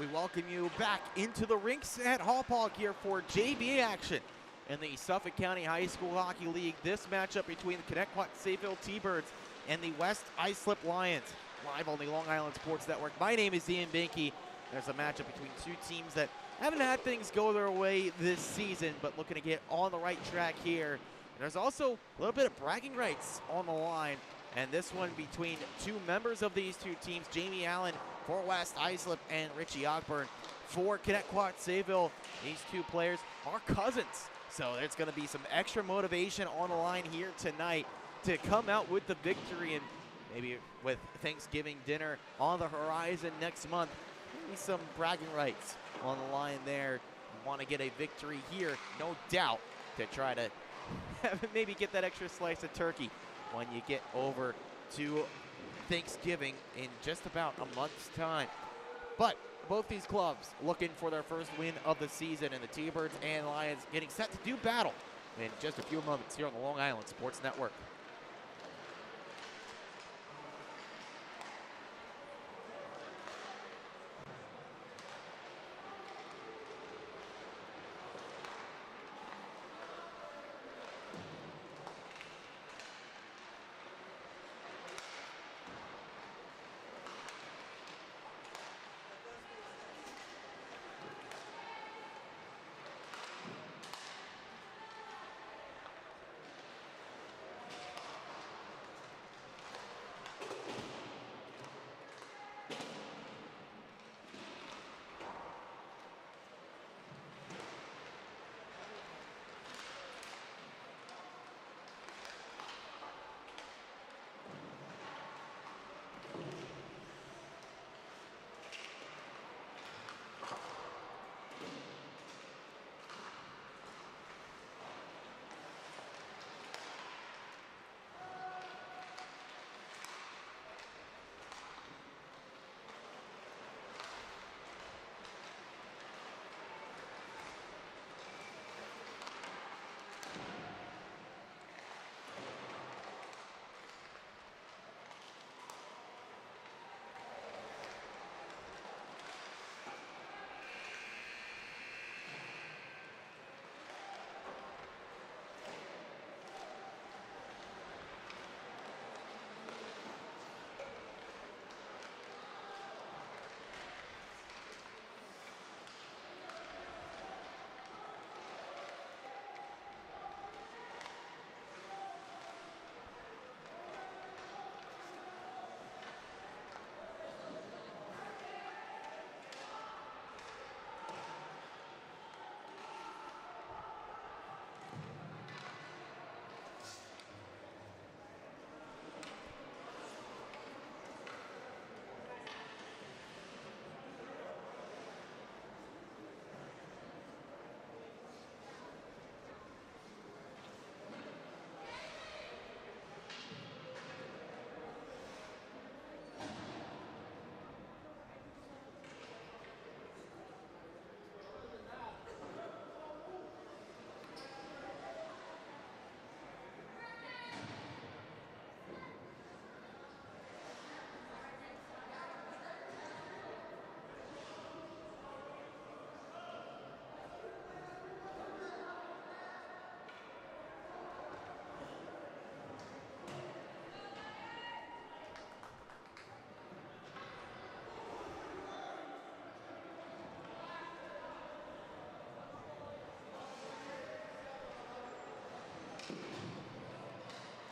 We welcome you back into the rinks at Hauppauge here for JV action in the Suffolk County High School Hockey League. This matchup between the Connetquot Sayville T-Birds and the West Islip Lions, live on the Long Island Sports Network. My name is Ian Binky. There's a matchup between two teams that haven't had things go their way this season, but looking to get on the right track here. And there's also a little bit of bragging rights on the line, and this one between two members of these two teams, Jamie Allen for West Islip and Richie Ogburn for Connetquot Sayville. These two players are cousins, so there's going to be some extra motivation on the line here tonight to come out with the victory, and maybe with Thanksgiving dinner on the horizon next month, maybe some bragging rights on the line there. You want to get a victory here, no doubt, to try to maybe get that extra slice of turkey when you get over to Thanksgiving in just about a month's time. But both these clubs looking for their first win of the season, and the T-Birds and Lions getting set to do battle in just a few moments here on the Long Island Sports Network.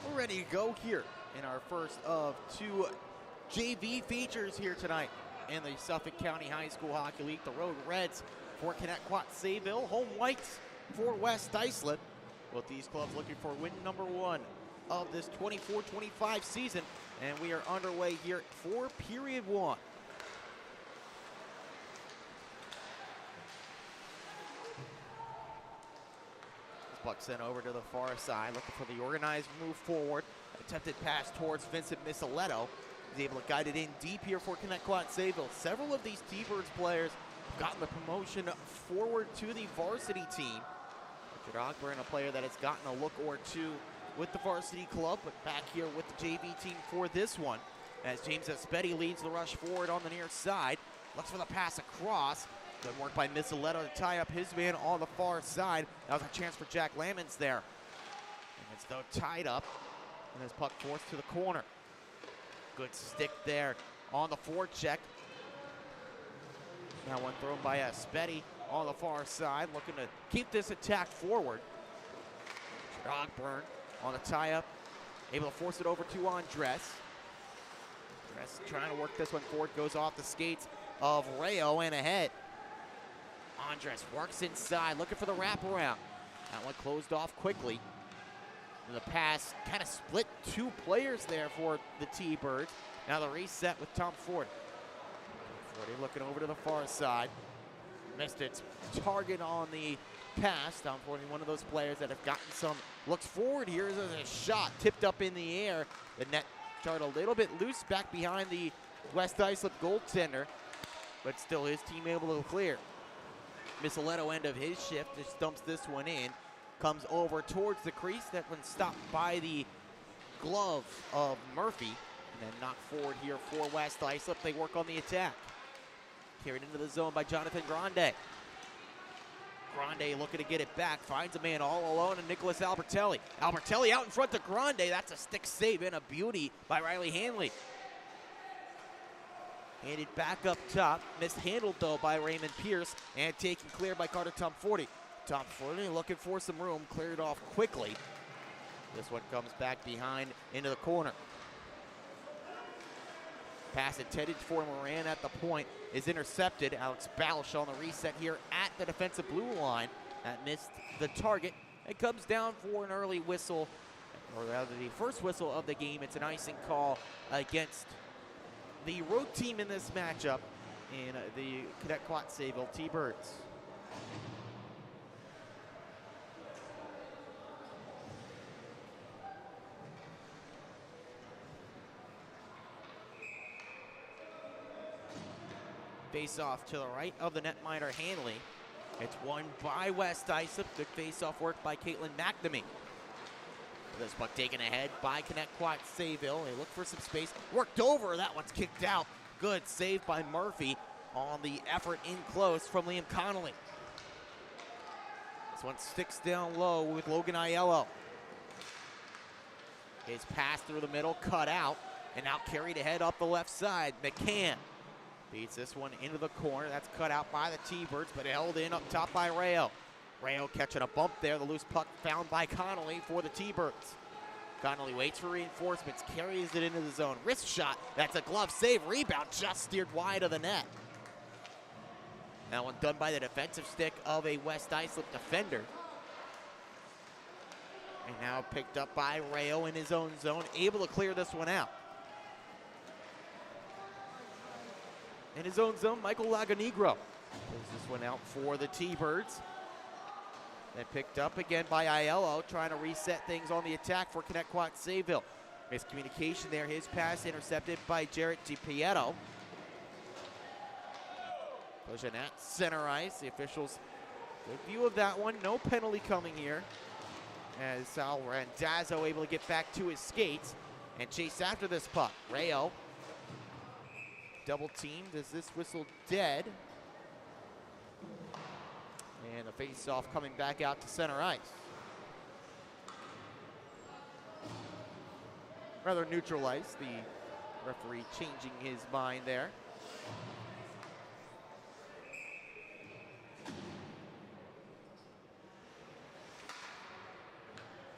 We're ready to go here in our first of two JV features here tonight in the Suffolk County High School Hockey League. The Road Reds for Connetquot Sayville, home whites for West Islip. Both these clubs looking for win number one of this 24-25 season, and we are underway here for period one. Puck sent over to the far side, looking for the organized move forward. Attempted pass towards Vincent Misaletto. He's able to guide it in deep here for Connetquot Sayville. Several of these T-Birds players have gotten the promotion forward to the varsity team. Richard Ogburn, a player that has gotten a look or two with the varsity club, but back here with the JV team for this one, as James Espetti leads the rush forward on the near side. Looks for the pass across. Good work by Misoletto to tie up his man on the far side. That was a chance for Jack Lamons there. And it's though tied up. And his puck forced to the corner. Good stick there on the forecheck. Now one thrown by Spetty on the far side, looking to keep this attack forward. Ogburn on the tie-up, able to force it over to Andres. Andres trying to work this one forward, goes off the skates of Rayo and ahead. Andres works inside, looking for the wraparound. That one closed off quickly. And the pass kind of split two players there for the T-Birds. Now the reset with Tom Ford. Fordy looking over to the far side. Missed its target on the pass. Tom Ford, one of those players that have gotten some looks forward here. As a shot tipped up in the air. The net started a little bit loose back behind the West Islip goaltender, but still his team able to clear. Misoletto, end of his shift, just dumps this one in. Comes over towards the crease. That one stopped by the glove of Murphy. And then knocked forward here for West Islip. They work on the attack. Carried into the zone by Jonathan Grande. Grande looking to get it back. Finds a man all alone, and Nicholas Albertelli. Albertelli out in front to Grande. That's a stick save and a beauty by Riley Hanley. Handed back up top. Mishandled, though, by Raymond Pierce. And taken clear by Carter Tomforty. Tomforty looking for some room. Cleared off quickly. This one comes back behind into the corner. Pass intended for Moran at the point is intercepted. Alex Balch on the reset here at the defensive blue line. That missed the target. It comes down for an early whistle, or rather the first whistle of the game. It's an icing call against the road team in this matchup in the Connetquot Sayville T-Birds. Face-off to the right of the netminder Hanley. It's won by West Islip. Good face-off work by Caitlin McNamee. This puck taken ahead by Connetquot Sayville. They look for some space. Worked over. That one's kicked out. Good save by Murphy on the effort in close from Liam Connolly. This one sticks down low with Logan Aiello. His pass through the middle, cut out, and now carried ahead up the left side. McCann beats this one into the corner. That's cut out by the T-Birds, but held in up top by Rayo. Rayo catching a bump there. The loose puck found by Connolly for the T-Birds. Connolly waits for reinforcements, carries it into the zone. Wrist shot. That's a glove save. Rebound just steered wide of the net. That one done by the defensive stick of a West Islip defender. And now picked up by Rayo in his own zone, able to clear this one out. In his own zone, Michael Lagonegro pulls this one out for the T-Birds. Then picked up again by Aiello, trying to reset things on the attack for Connetquot Sayville. Miscommunication there. His pass intercepted by Jarrett DiPietro. Pushing at center ice. The officials, good view of that one. No penalty coming here, as Sal Randazzo able to get back to his skates and chase after this puck. Rayo double teamed. Is this whistle dead? And the face-off coming back out to center ice. Rather neutral ice. The referee changing his mind there.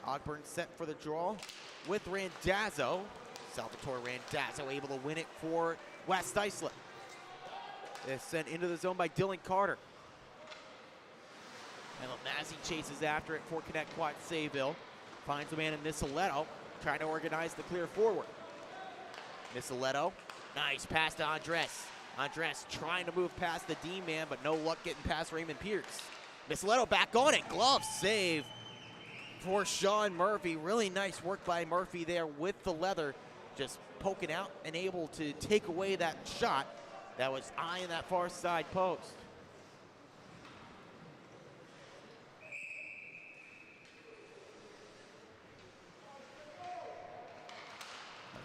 Ogburn set for the draw with Randazzo. Salvatore Randazzo able to win it for West Islip. It's sent into the zone by Dylan Carter. And Mazzi chases after it for Connetquot Sayville. Finds a man in Misoletto, trying to organize the clear forward. Misoletto, nice pass to Andres. Andres trying to move past the D-man, but no luck getting past Raymond Pierce. Misoletto back on it, glove save for Sean Murphy. Really nice work by Murphy there with the leather, just poking out and able to take away that shot that was eyeing that far side post.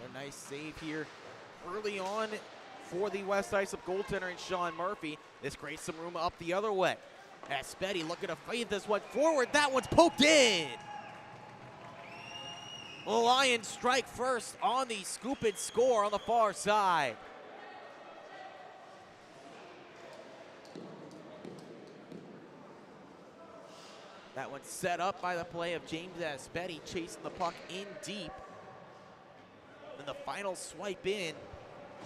Another nice save here early on for the West Islip goaltender and Sean Murphy. This creates some room up the other way. As Spetty looking to fight this one forward. That one's poked in. The Lions strike first on the scoop and score on the far side. That one's set up by the play of James Aspetti, chasing the puck in deep. Then the final swipe in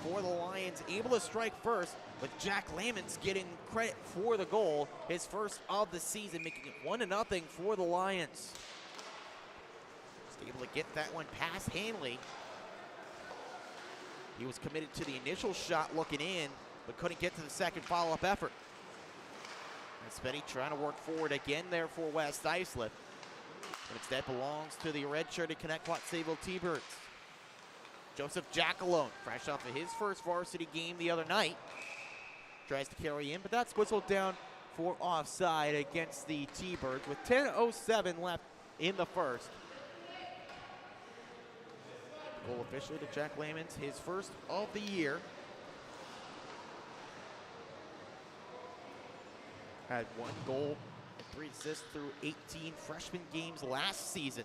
for the Lions, able to strike first, with Jack Lamons getting credit for the goal, his first of the season, making it 1-0 for the Lions. Just able to get that one past Hanley. He was committed to the initial shot looking in, but couldn't get to the second follow-up effort. Spetty trying to work forward again there for West Islip. But instead belongs to the red-shirted Connetquot Sayville T-Birds. Joseph Jackalone, fresh off of his first varsity game the other night. Tries to carry in, but that's whistled down for offside against the T-Birds with 10:07 left in the first. Goal officially to Jack Lamons, his first of the year. Had 1 goal and 3 assists through 18 freshman games last season.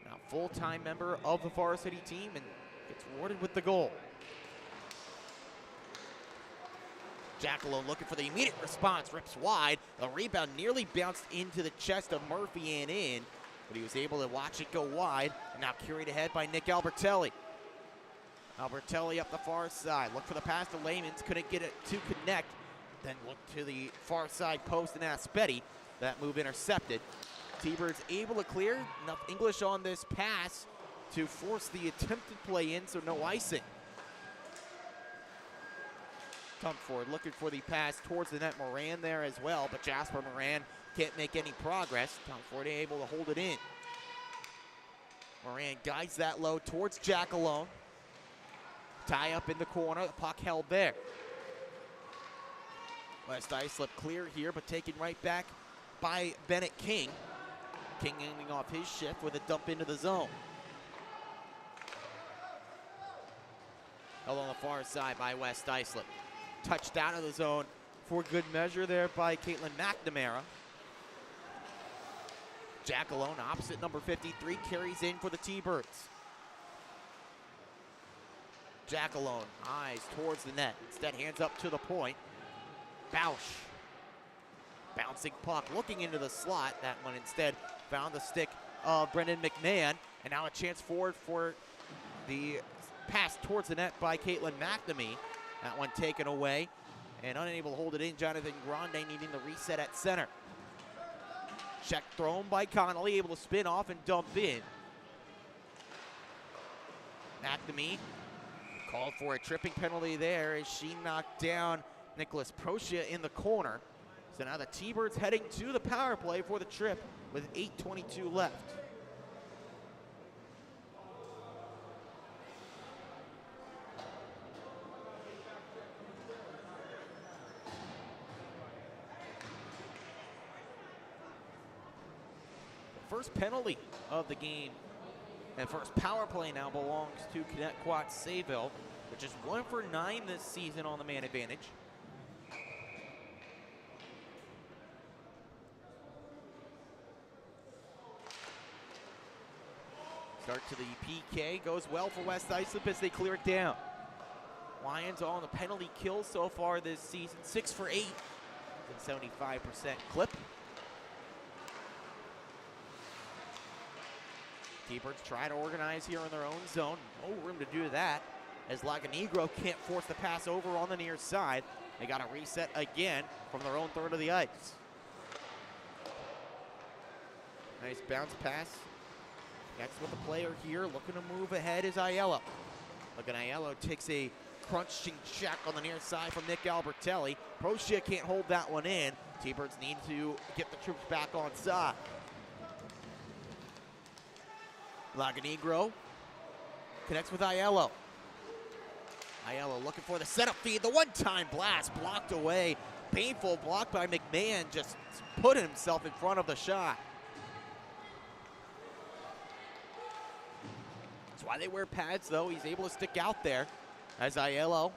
Now full-time member of the varsity team and gets rewarded with the goal. Jackalone looking for the immediate response, rips wide. The rebound nearly bounced into the chest of Murphy and in, but he was able to watch it go wide, and now carried ahead by Nick Albertelli. Albertelli up the far side, look for the pass to Lamons, couldn't get it to connect, then look to the far side post and Aspetti. That move intercepted. T-Birds able to clear, enough English on this pass to force the attempted play in, so no icing. Comfort looking for the pass towards the net, Moran there as well, but Jasper Moran can't make any progress. Comfort able to hold it in. Moran guides that low towards Jackalone. Tie up in the corner, the puck held there. West Islip clear here, but taken right back by Bennett King. King ending off his shift with a dump into the zone. Held on the far side by West Islip. Touched out of the zone for good measure there by Caitlin McNamara. Jackalone, opposite number 53, carries in for the T-Birds. Jackalone, eyes towards the net. Instead, hands up to the point. Bausch. Bouncing puck, looking into the slot. That one instead found the stick of Brendan McMahon. And now a chance forward for the pass towards the net by Caitlin McNamee. That one taken away. And unable to hold it in, Jonathan Grande needing the reset at center. Check thrown by Connolly, able to spin off and dump in. McNamee called for a tripping penalty there as she knocked down Nicholas Procia in the corner. So now the T-Birds heading to the power play for the trip with 8:22 left. The first penalty of the game and first power play now belongs to Connetquot Sayville, which is 1 for 9 this season on the man advantage. Start to the PK, goes well for West Islip as they clear it down. Lions on the penalty kill so far this season, 6 for 8, 75% clip. T-Birds try to organize here in their own zone. No room to do that as Laganegro can't force the pass over on the near side. They got to reset again from their own third of the ice. Nice bounce pass. Next with the player here, looking to move ahead is Aiello. Look at Aiello, takes a crunching check on the near side from Nick Albertelli. Procia can't hold that one in. T-Birds need to get the troops back on side. Laganegro connects with Aiello. Aiello looking for the setup feed. The one-time blast blocked away. Painful block by McMahon, just put himself in front of the shot. That's why they wear pads, though. He's able to stick out there as Aiello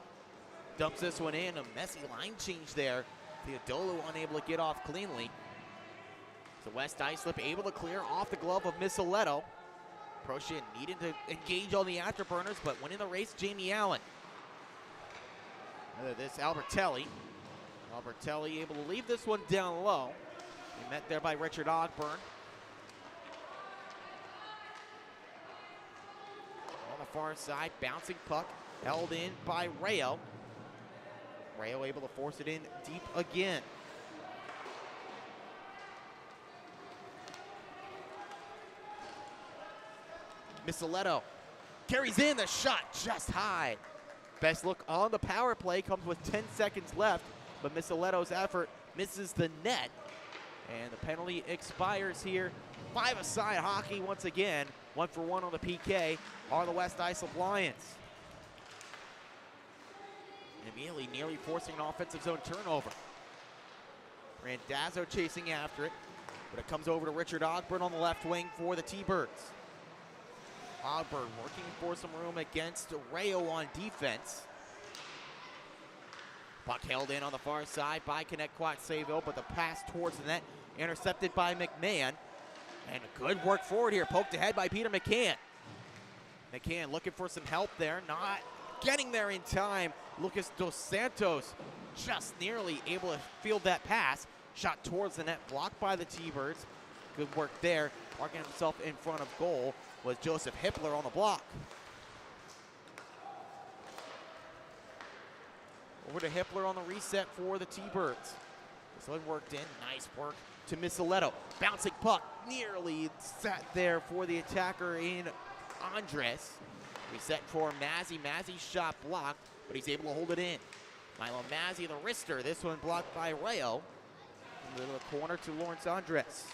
dumps this one in. A messy line change there. Theodolu unable to get off cleanly. So West Islip able to clear off the glove of Missiletto. Prochet needing to engage on the afterburners, but winning the race, Jamie Allen. This Albertelli. Albertelli able to leave this one down low. He met there by Richard Ogburn. On the far side, bouncing puck, held in by Rayo. Rayo able to force it in deep again. Missiletto carries in the shot just high. Best look on the power play comes with 10 seconds left, but Missiletto's effort misses the net. And the penalty expires here. Five-a-side hockey once again. 1-for-1 on the PK are the West Islip Lions. And immediately nearly forcing an offensive zone turnover. Randazzo chasing after it, but it comes over to Richard Ogburn on the left wing for the T-Birds. Ogburn working for some room against Rayo on defense. Puck held in on the far side by Connetquot Sayville, but the pass towards the net intercepted by McMahon. And good work forward here, poked ahead by Peter McCann. McCann looking for some help there, not getting there in time. Lucas Dos Santos just nearly able to field that pass. Shot towards the net, blocked by the T-Birds. Good work there. Parking himself in front of goal was Joseph Hippler on the block. Over to Hippler on the reset for the T-Birds. This one worked in. Nice work to Missiletto. Bouncing puck nearly sat there for the attacker in Andres. Reset for Mazzy. Mazzy's shot blocked, but he's able to hold it in. Milo Mazzy, the wrister. This one blocked by Rayo. Into the corner to Lawrence Andres.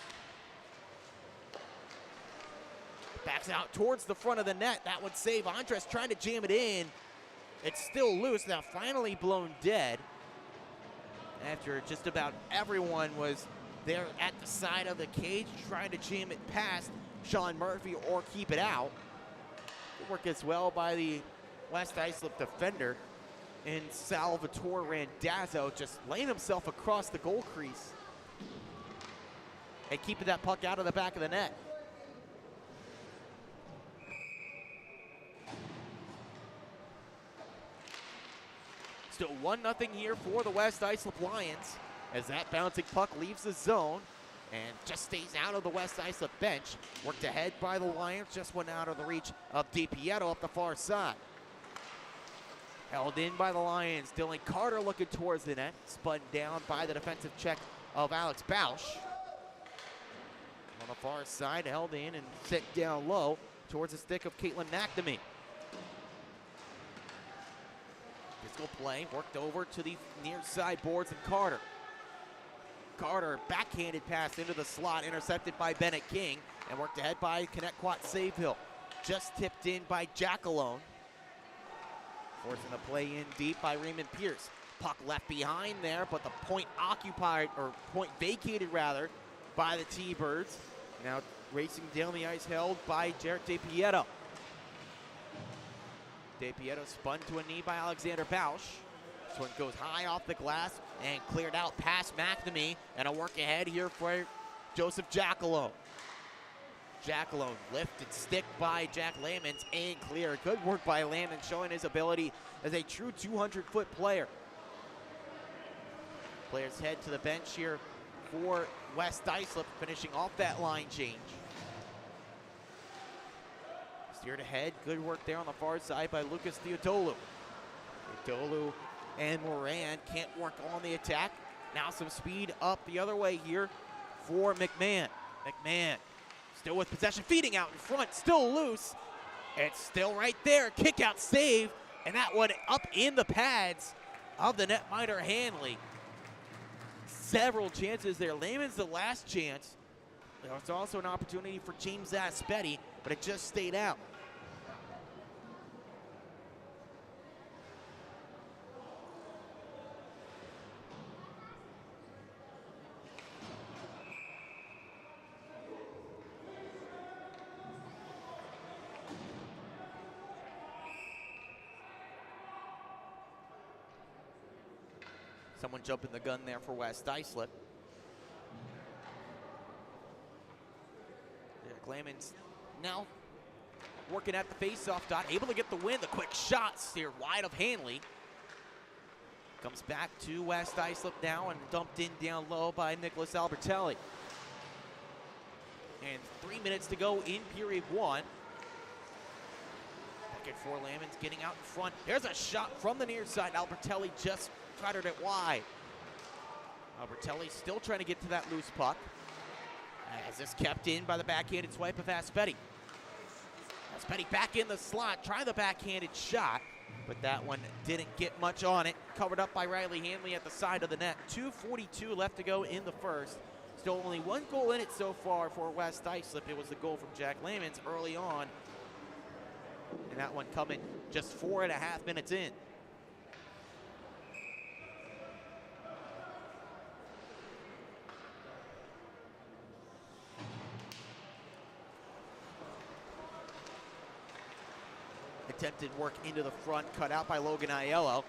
Backs out towards the front of the net. That would save. Andres trying to jam it in. It's still loose. Now finally blown dead. After just about everyone was there at the side of the cage trying to jam it past Sean Murphy or keep it out. Good work as well by the West Islip defender in Salvatore Randazzo, just laying himself across the goal crease and keeping that puck out of the back of the net. Still 1-0 here for the West Islip Lions as that bouncing puck leaves the zone and just stays out of the West Islip bench. Worked ahead by the Lions, just went out of the reach of DiPietro up the far side. Held in by the Lions. Dylan Carter looking towards the net. Spun down by the defensive check of Alex Bausch. On the far side, held in and set down low towards the stick of Caitlin McNamee. Physical play, worked over to the near side boards and Carter. Carter, backhanded pass into the slot, intercepted by Bennett King, and worked ahead by Connetquot Sayville. Just tipped in by Jackalone. Forcing the play in deep by Raymond Pierce. Puck left behind there, but the point occupied, or point vacated rather, by the T-Birds. Now racing down the ice, held by Jarrett DiPietro. DiPietro spun to a knee by Alexander Bausch. This one goes high off the glass and cleared out past McNamee, and a work ahead here for Joseph Jackalone. Jackalone lifted stick by Jack Lamons and clear. Good work by Lamons, showing his ability as a true 200-foot player. Players head to the bench here for West Islip, finishing off that line change. Steered ahead, good work there on the far side by Lucas Theodolu. Theodolu and Moran can't work on the attack. Now some speed up the other way here for McMahon. McMahon still with possession, feeding out in front, still loose. It's still right there, kick out save, and that one up in the pads of the netminder Hanley. Several chances there. Layman's the last chance. There was also an opportunity for James Aspetti, but it just stayed out. Someone jumping the gun there for West Islip. Glammon's now working at the face-off dot, able to get the win. The quick shot steered wide of Hanley. Comes back to West Islip now and dumped in down low by Nicholas Albertelli. And 3 minutes to go in period one. Second for Lammon's getting out in front. There's a shot from the near side. Albertelli just cuttered it wide. Albertelli still trying to get to that loose puck. As this kept in by the backhanded swipe of Aspetti. Aspetti back in the slot, trying the backhanded shot, but that one didn't get much on it. Covered up by Riley Hanley at the side of the net. 2:42 left to go in the first. Still only one goal in it so far for West Islip. It was the goal from Jack Lammon's early on. And that one coming just 4.5 minutes in. Attempted work into the front, cut out by Logan Aiello.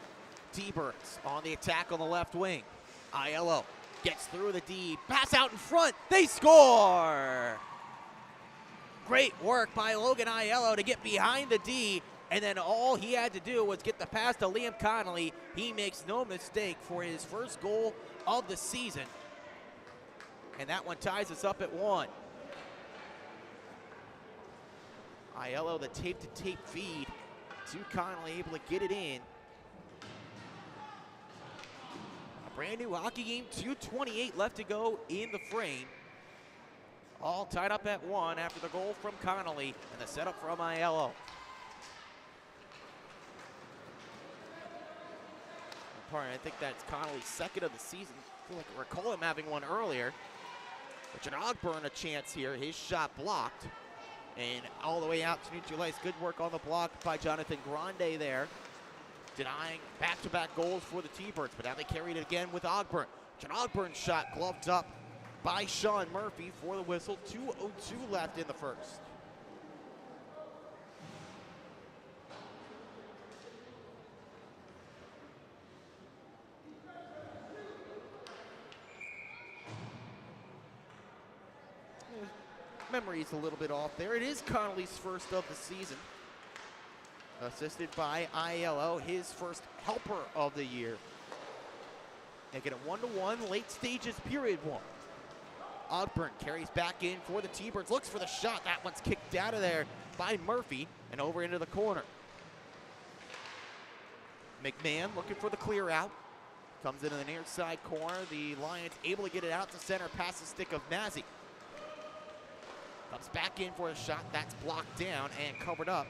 T-Birds on the attack on the left wing. Aiello gets through the D, pass out in front, they score! Great work by Logan Aiello to get behind the D, and then all he had to do was get the pass to Liam Connolly. He makes no mistake for his first goal of the season. And that one ties us up at 1. Aiello, the tape-to-tape feed to Connolly, able to get it in. A brand new hockey game, 2:28 left to go in the frame. All tied up at 1 after the goal from Connolly and the setup from Aiello. I think that's Connolly's second of the season. I feel like I recall him having one earlier. Richard Ogburn a chance here, his shot blocked. And all the way out to neutralize. Good work on the block by Jonathan Grande there. Denying back-to-back goals for the T-Birds, but now they carried it again with Ogburn. John Ogburn's shot gloved up by Sean Murphy for the whistle. 2:02 left in the first. Memory's a little bit off there. It is Connolly's first of the season. Assisted by Aiello, his first helper of the year. Making it 1-1, late stages, period 1. Ogburn carries back in for the T-Birds, looks for the shot. That one's kicked out of there by Murphy and over into the corner. McMahon looking for the clear out. Comes into the near side corner. The Lions able to get it out to center past the stick of Mazzy. Comes back in for a shot. That's blocked down and covered up.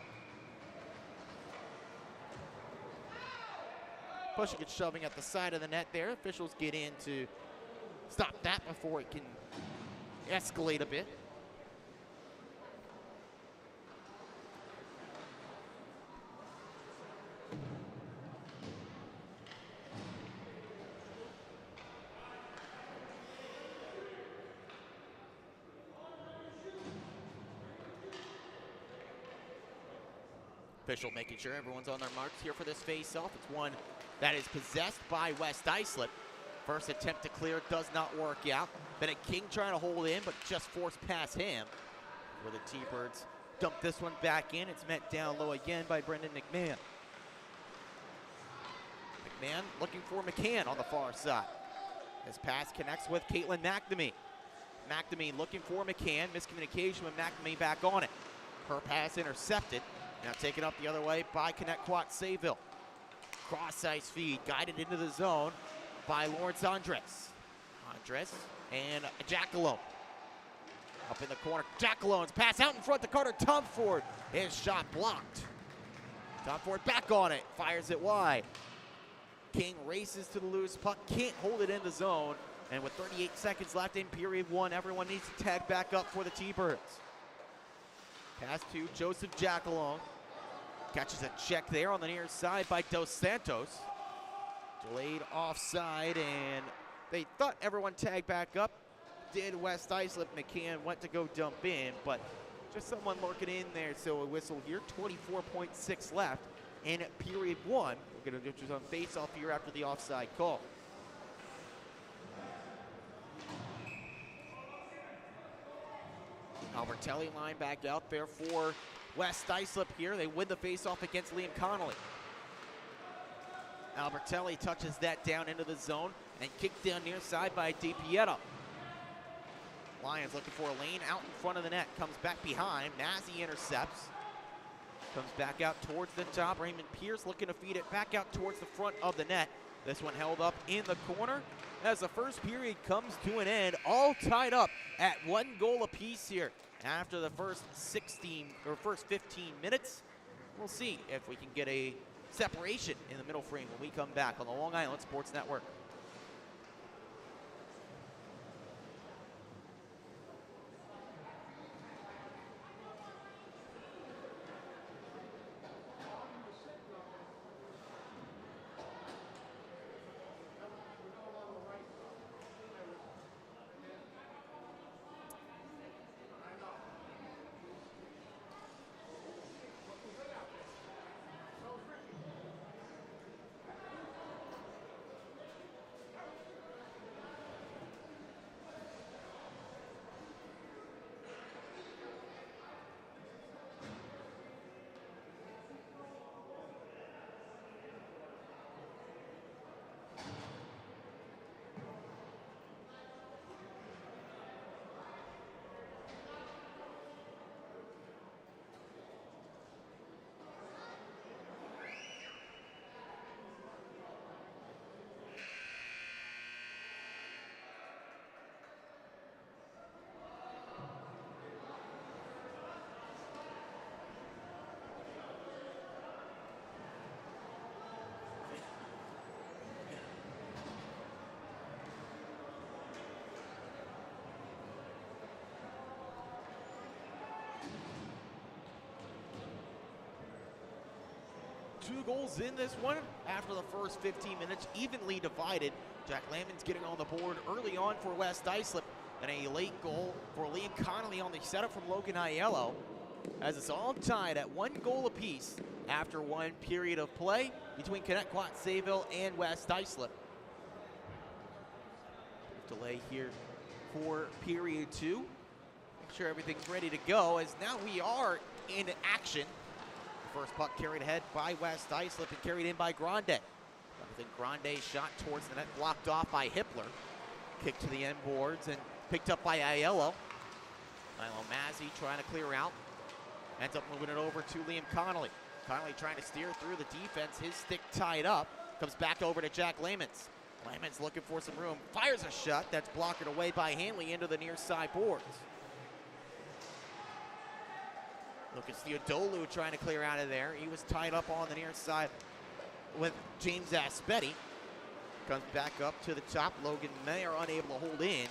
Pushing and shoving at the side of the net there. Officials get in to stop that before it can escalate a bit. Official making sure everyone's on their marks here for this face-off. It's one that is possessed by West Islip. First attempt to clear does not work out. Bennett King trying to hold in, but just forced past him. Where the T-Birds dump this one back in. It's met down low again by Brendan McMahon. McMahon looking for McCann on the far side. His pass connects with Caitlin McNamee. McNamee looking for McCann. Miscommunication with McNamee back on it. Her pass intercepted. Now taken up the other way by Connetquot Sayville. Cross-ice feed, guided into the zone by Lawrence Andres. Andres and Jackalone. Up in the corner, Jackalone's pass out in front to Carter Tomford. His shot blocked. Tomford back on it, fires it wide. King races to the loose puck, can't hold it in the zone. And with 38 seconds left in period 1, everyone needs to tag back up for the T-Birds. Pass to Joseph Jackalone. Catches a check there on the near side by Dos Santos. Delayed offside, and they thought everyone tagged back up. Did West Islip. McCann went to go dump in, but just someone lurking in there, so a whistle here. 24.6 left in period 1. We're going to do some face-off here after the offside call. Albertelli line back out there for West Islip here. They win the faceoff against Liam Connolly. Albertelli touches that down into the zone and kicked down near side by DiPietro. Lions looking for a lane out in front of the net. Comes back behind. Mazzy intercepts. Comes back out towards the top. Raymond Pierce looking to feed it back out towards the front of the net. This one held up in the corner as the first period comes to an end. All tied up at 1 goal apiece here after the first 15 minutes. We'll see if we can get a separation in the middle frame when we come back on the Long Island Sports Network. Two goals in this one after the first 15 minutes, evenly divided. Jack Lamon's getting on the board early on for West Islip, and a late goal for Liam Connolly on the setup from Logan Aiello, as it's all tied at 1 goal apiece after one period of play between Connetquot, Sayville, and West Islip. Delay here for period 2. Make sure everything's ready to go, as now we are in action. First puck carried ahead by West Islip and carried in by Grande. I think Grande shot towards the net, blocked off by Hippler. Kicked to the end boards and picked up by Aiello. Mazzy trying to clear out. Ends up moving it over to Liam Connolly. Connolly trying to steer through the defense. His stick tied up. Comes back over to Jack Lamons. Lamons looking for some room. Fires a shot that's blocked away by Hanley into the near side boards. Lucas Theodolu trying to clear out of there. He was tied up on the near side with James Aspetti. Comes back up to the top. Logan Mayer unable to hold in.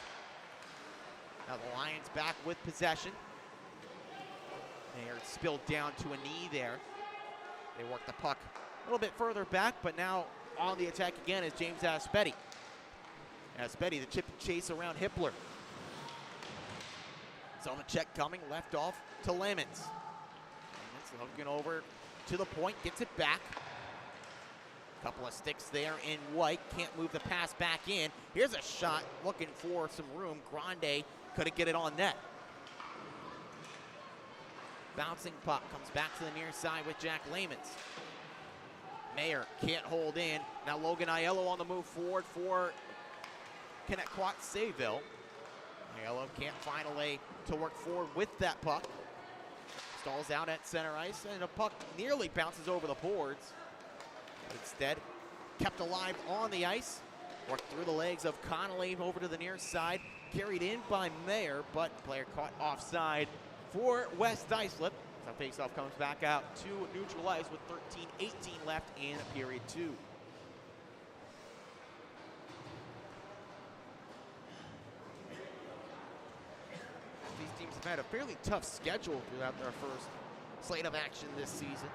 Now the Lions back with possession. Mayer spilled down to a knee there. They work the puck a little bit further back, but now on the attack again is James Aspetti. Aspetti, the chip and chase around Hippler. So the check coming, left off to Lamons. Looking over to the point, gets it back. Couple of sticks there in white, can't move the pass back in. Here's a shot looking for some room. Grande couldn't get it on net. Bouncing puck comes back to the near side with Jack Lamons. Mayer can't hold in. Now Logan Aiello on the move forward for Connetquot Sayville. Aiello can't find a way to work forward with that puck. Stalls out at center ice, and a puck nearly bounces over the boards. Instead, kept alive on the ice. Worked through the legs of Connolly over to the near side. Carried in by Mayer, but player caught offside for West Islip. So faceoff comes back out to neutral ice with 13:18 left in period 2. These teams have had a fairly tough schedule throughout their first slate of action this season.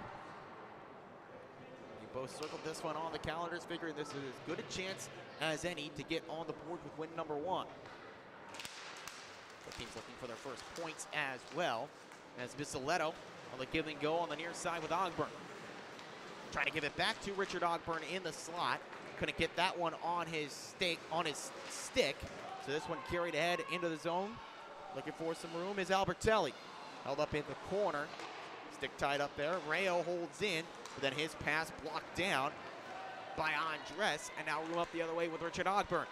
You both circled this one on the calendars, figuring this is as good a chance as any to get on the board with win number 1. The team's looking for their first points as well, as Bisoletto on the give and go on the near side with Ogburn. Trying to give it back to Richard Ogburn in the slot. Couldn't get that one on his stick. So this one carried ahead into the zone Looking for some room is Albertelli. Held up in the corner. Stick tied up there. Rayo holds in, but then his pass blocked down by Andres, and now room up the other way with Richard Ogburn.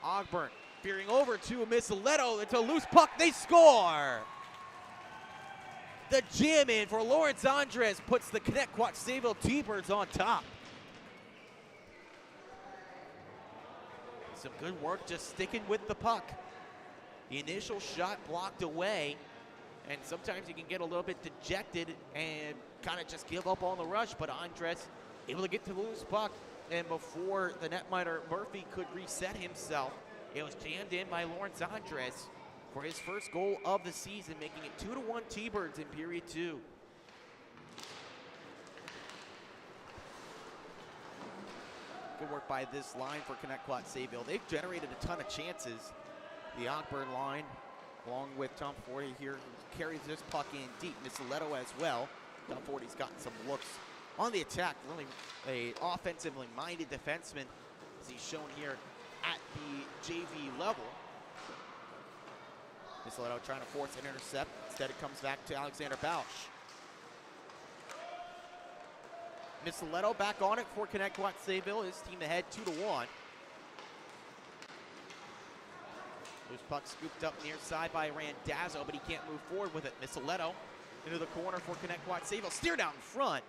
Ogburn veering over to Missiletto. It's a loose puck. They score! The jam in for Lawrence Andres puts the Connetquot Sayville T-Birds on top. Some good work just sticking with the puck. The initial shot blocked away, and sometimes you can get a little bit dejected and kind of just give up on the rush, but Andres able to get to the loose puck, and before the netminder Murphy could reset himself, it was jammed in by Lawrence Andres for his first goal of the season, making it 2-1 T-Birds in period 2. Good work by this line for Connetquot Sayville. They've generated a ton of chances. The Ogburn line, along with Tom Forty here, carries this puck in deep. Missiletto as well. Tom Forty's gotten some looks on the attack. Really a offensively minded defenseman, as he's shown here at the JV level. Missiletto trying to force an intercept. Instead it comes back to Alexander Bausch. Missiletto back on it for Connetquot Sayville. His team ahead 2-1. Loose puck scooped up near side by Randazzo, but he can't move forward with it. Missiletto into the corner for Connetquot Sayville. Steer down in front.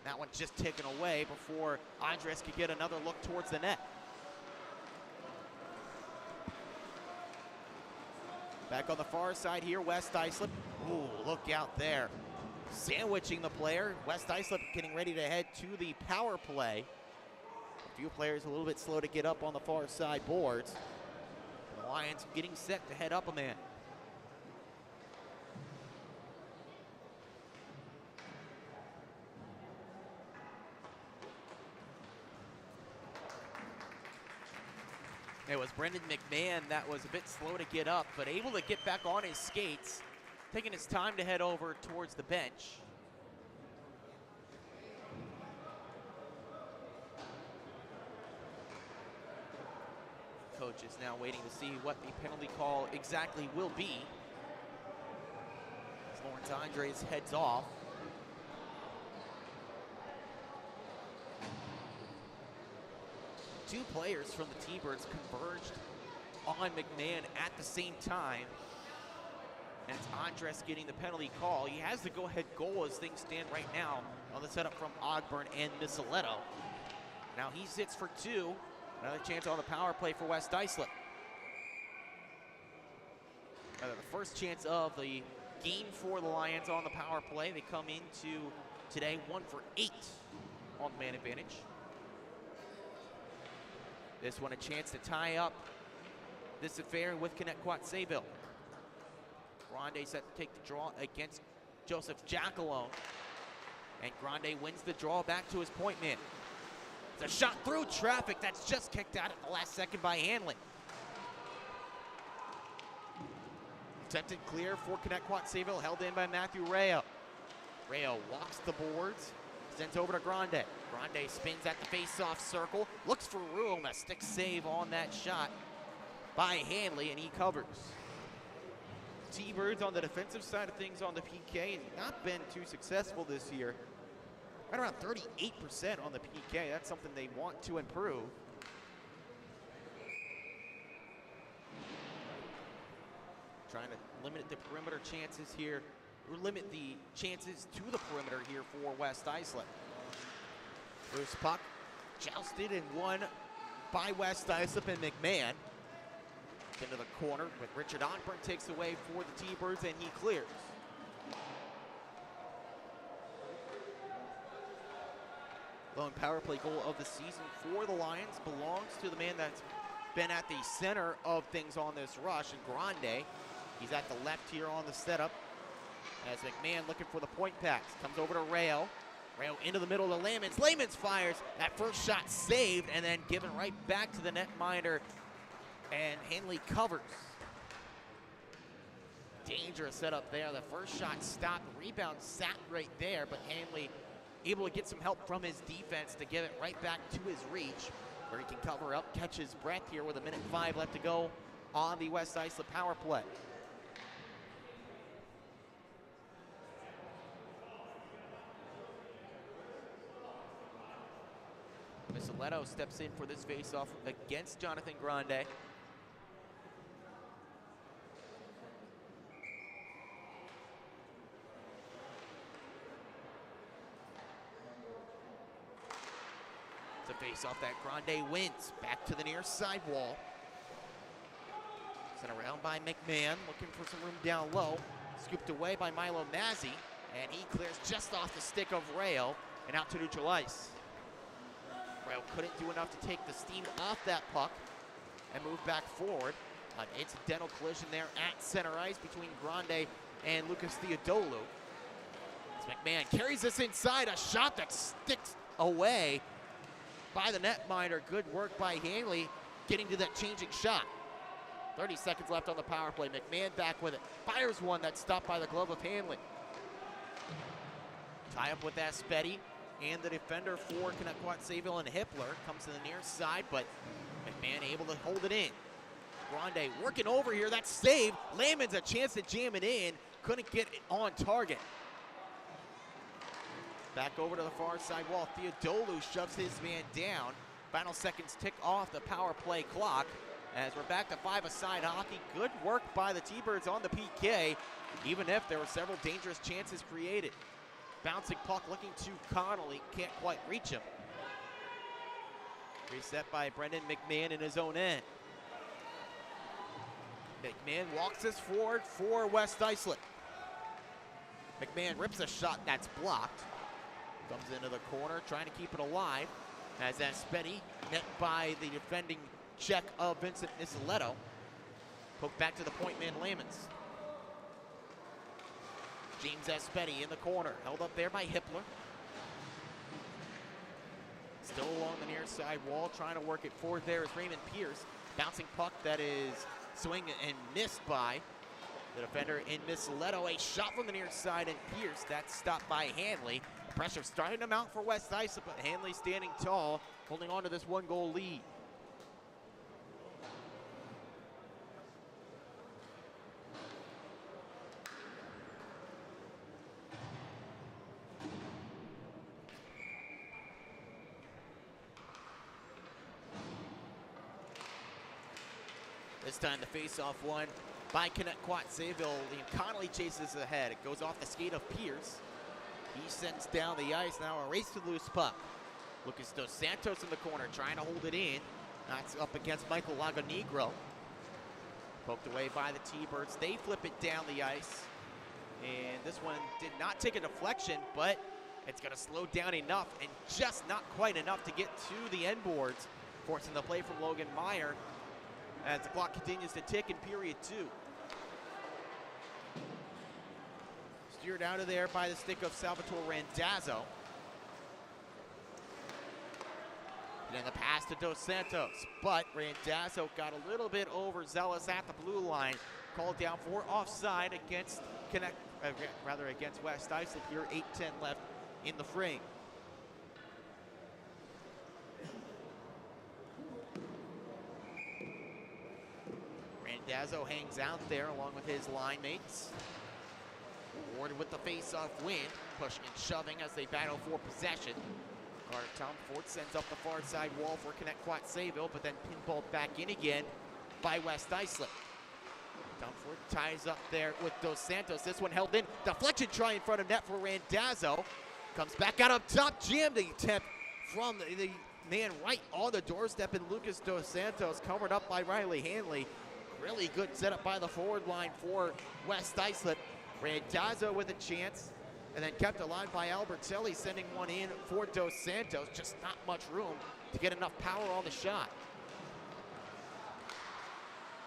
That one just taken away before Andres could get another look towards the net. Back on the far side here, West Islip. Ooh, look out there. Sandwiching the player. West Islip getting ready to head to the power play. A few players a little bit slow to get up on the far side boards. The Lions getting set to head up a man. It was Brendan McMahon that was a bit slow to get up, but able to get back on his skates, taking his time to head over towards the bench. Coach is now waiting to see what the penalty call exactly will be. As Lawrence Andres heads off. Two players from the T-Birds converged on McMahon at the same time. And it's Andres getting the penalty call. He has the go-ahead goal as things stand right now on the setup from Ogburn and Missiletto. Now he sits for two. Another chance on the power play for West Islip. The first chance of the game for the Lions on the power play. They come into today 1 for 8 on the man advantage. This one a chance to tie up this affair with Connetquot Sayville. Grande set to take the draw against Joseph Jackalone. And Grande wins the draw back to his point man. It's a shot through traffic that's just kicked out at the last second by Hanley. Attempted clear for Connetquot Sayville, held in by Matthew Rayo. Rayo walks the boards, sends over to Grande. Grande spins at the face-off circle, looks for room, a stick save on that shot by Hanley, and he covers. T-Birds on the defensive side of things on the PK has not been too successful this year. Right around 38% on the PK. That's something they want to improve. Trying to limit the perimeter chances here, or limit the chances to the perimeter here for West Islip. Loose puck, jousted and won by West Islip and McMahon. Into the corner, but Richard Ogburn takes away for the T-Birds and he clears. Lone power play goal of the season for the Lions belongs to the man that's been at the center of things on this rush, and Grande. He's at the left here on the setup as McMahon looking for the point pass. Comes over to Rayo. Rayo into the middle to Lamans. Lamans fires. That first shot saved and then given right back to the netminder, and Hanley covers. Dangerous setup there. The first shot stopped. Rebound sat right there, but Hanley able to get some help from his defense to get it right back to his reach, where he can cover up, catch his breath here with 1:05 left to go on the West Islip power play. Missiletto steps in for this face-off against Jonathan Grande. It's a face-off that Grande wins. Back to the near side wall. Sent around by McMahon, looking for some room down low. Scooped away by Milo Mazzi, and he clears just off the stick of Rayo and out to neutral ice. Rayo couldn't do enough to take the steam off that puck and move back forward. An incidental collision there at center ice between Grande and Lucas Theodolou. As McMahon carries this inside, a shot that sticks away by the netminder. Good work by Hanley getting to that changing shot. 30 seconds left on the power play. McMahon back with it. Fires one that's stopped by the glove of Hanley. Tie up with Aspetti and the defender for Connetquot, Sayville, and Hippler. Comes to the near side, but McMahon able to hold it in. Grande working over here. That's saved. Lehman's a chance to jam it in. Couldn't get it on target. Back over to the far side wall. Theodolou shoves his man down. Final seconds tick off the power play clock as we're back to five-a-side hockey. Good work by the T-Birds on the PK, even if there were several dangerous chances created. Bouncing puck looking to Connolly, can't quite reach him. Reset by Brendan McMahon in his own end. McMahon walks this forward for West Islip. McMahon rips a shot that's blocked. Comes into the corner, trying to keep it alive. As Aspetti, met by the defending check of Vincent Missiletto. Poked back to the point man, Lamans. James Aspetti in the corner, held up there by Hippler. Still along the near side wall, trying to work it forward there is Raymond Pierce. Bouncing puck that is swing and missed by the defender in Missiletto. A shot from the near side, and Pierce, that's stopped by Hanley. The pressure starting to mount for West Islip, but Hanley standing tall, holding on to this one-goal lead. This time the face-off won by Connetquot, Sayville. Liam Connolly chases ahead. It goes off the skate of Pierce. He sends down the ice. Now a race to the loose puck. Lucas Dos Santos in the corner trying to hold it in. That's up against Michael Lagonegro. Poked away by the T-Birds. They flip it down the ice. And this one did not take a deflection, but it's going to slow down enough and just not quite enough to get to the end boards, forcing the play from Logan Meyer as the clock continues to tick in period 2. Steered out of there by the stick of Salvatore Randazzo. And then the pass to Dos Santos, but Randazzo got a little bit overzealous at the blue line. Called down for offside against against West Islip here. 8:10 left in the frame. Randazzo hangs out there along with his line mates. Ward with the face-off win, pushing and shoving as they battle for possession. Carter Tomford sends up the far side wall for Connetquot Sayville, but then pinballed back in again by West Islip. Tomford ties up there with Dos Santos. This one held in. Deflection try in front of net for Randazzo. Comes back out up top. Jammed the attempt from the man right on the doorstep, and Lucas Dos Santos covered up by Riley Hanley. Really good setup by the forward line for West Islip. Randazzo with a chance, and then kept alive by Albertelli, sending one in for Dos Santos. Just not much room to get enough power on the shot.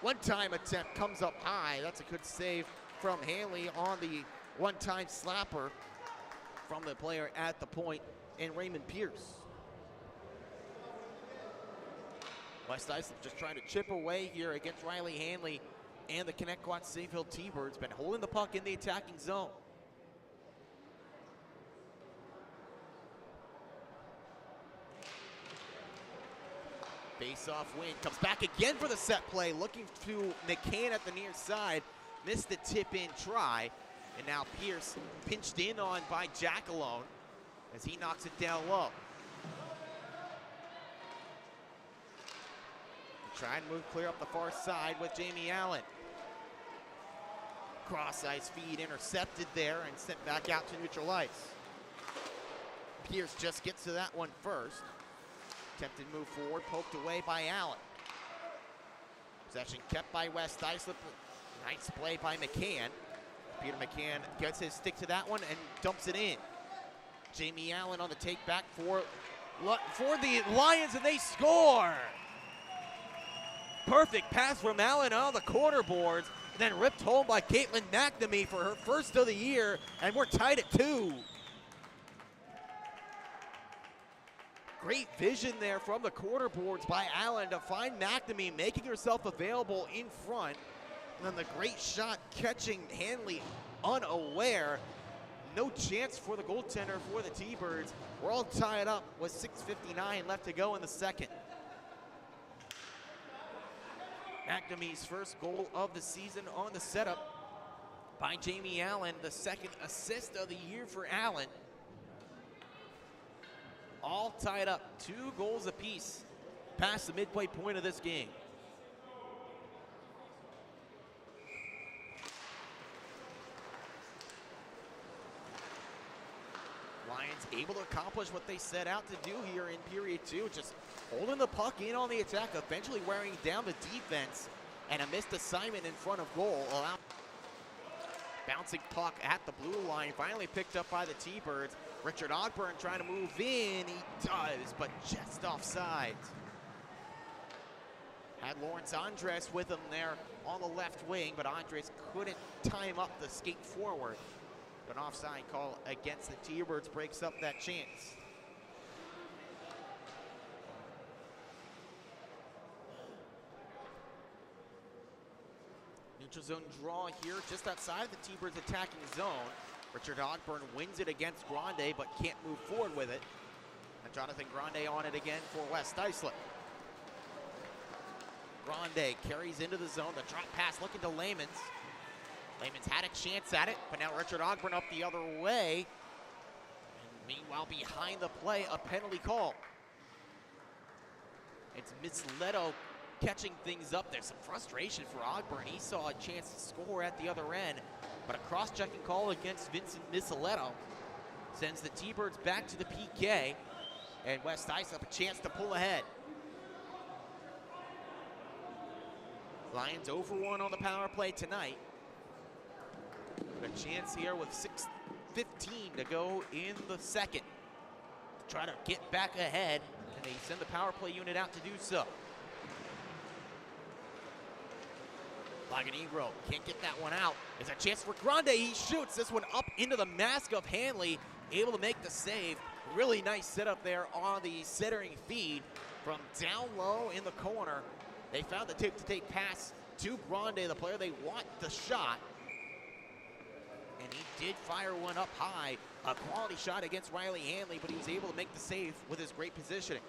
One-time attempt comes up high. That's a good save from Hanley on the one-time slapper from the player at the point, and Raymond Pierce. West Islip just trying to chip away here against Riley Hanley and the Connetquot Sayville T-Birds. Been holding the puck in the attacking zone. Face-off win. Comes back again for the set play. Looking to McCann at the near side. Missed the tip-in try. And now Pierce pinched in on by Jackalone as he knocks it down low. try and move clear up the far side with Jamie Allen. Cross ice feed intercepted there and sent back out to neutral ice. Pierce just gets to that one first. Attempted move forward, poked away by Allen. Possession kept by West Islip. Nice play by McCann. Peter McCann gets his stick to that one and dumps it in. Jamie Allen on the take back for the Lions, and they score! Perfect pass from Allen on the corner boards, then ripped home by Caitlin McNamee for her first of the year, and we're tied at 2. Great vision there from the corner boards by Allen to find McNamee, making herself available in front. And then the great shot catching Hanley unaware. No chance for the goaltender for the T-Birds. We're all tied up with 6:59 left to go in the second. McNamee's first goal of the season on the setup by Jamie Allen, the second assist of the year for Allen. All tied up, 2 goals apiece past the midway point of this game. Lions able to accomplish what they set out to do here in period 2, just holding the puck in on the attack, eventually wearing down the defense, and a missed assignment in front of goal. Bouncing puck at the blue line, finally picked up by the T-Birds. Richard Ogburn trying to move in, he does, but just offside. Had Lawrence Andres with him there on the left wing, but Andres couldn't time up the skate forward. An offside call against the T-Birds breaks up that chance. Neutral zone draw here just outside the T-Birds attacking zone. Richard Ogburn wins it against Grande, but can't move forward with it. And Jonathan Grande on it again for West Islip. Grande carries into the zone. The drop pass looking to Layman's. Layman's had a chance at it, but now Richard Ogburn up the other way. And meanwhile, behind the play, a penalty call. It's Miss Leto catching things up. There's some frustration for Ogburn. He saw a chance to score at the other end, but a cross-checking call against Vincent Missaletto sends the T-Birds back to the PK, and West Islip a chance to pull ahead. Lions 0-for-1 on the power play tonight. A chance here with 6:15 to go in the second to try to get back ahead, and they send the power play unit out to do so. Laganegro can't get that one out. There's a chance for Grande. He shoots this one up into the mask of Hanley, able to make the save. Really nice setup there on the centering feed from down low in the corner. They found the tip-to-tape pass to Grande, the player they want the shot. And he did fire one up high. A quality shot against Riley Hanley, but he was able to make the save with his great positioning.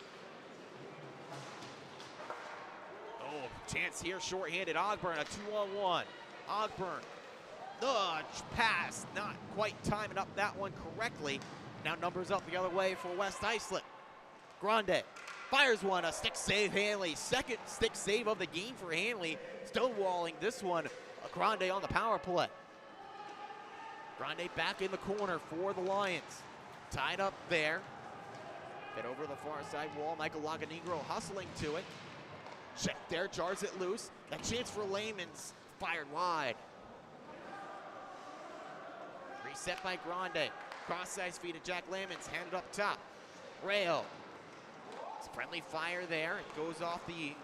Oh, chance here, shorthanded. Ogburn, a 2-on-1. Ogburn, the pass, not quite timing up that one correctly. Now numbers up the other way for West Islip. Grande fires one, a stick save, Hanley. Second stick save of the game for Hanley. Stonewalling this one, Grande on the power play. Grande back in the corner for the Lions. Tied up there. Get over the far side wall. Michael Laganegro hustling to it. Check there, jars it loose. A chance for Layman's, fired wide. Reset by Grande. Cross-size feed to Jack Layman's, handed up top. Rail. It's friendly fire there. It goes off the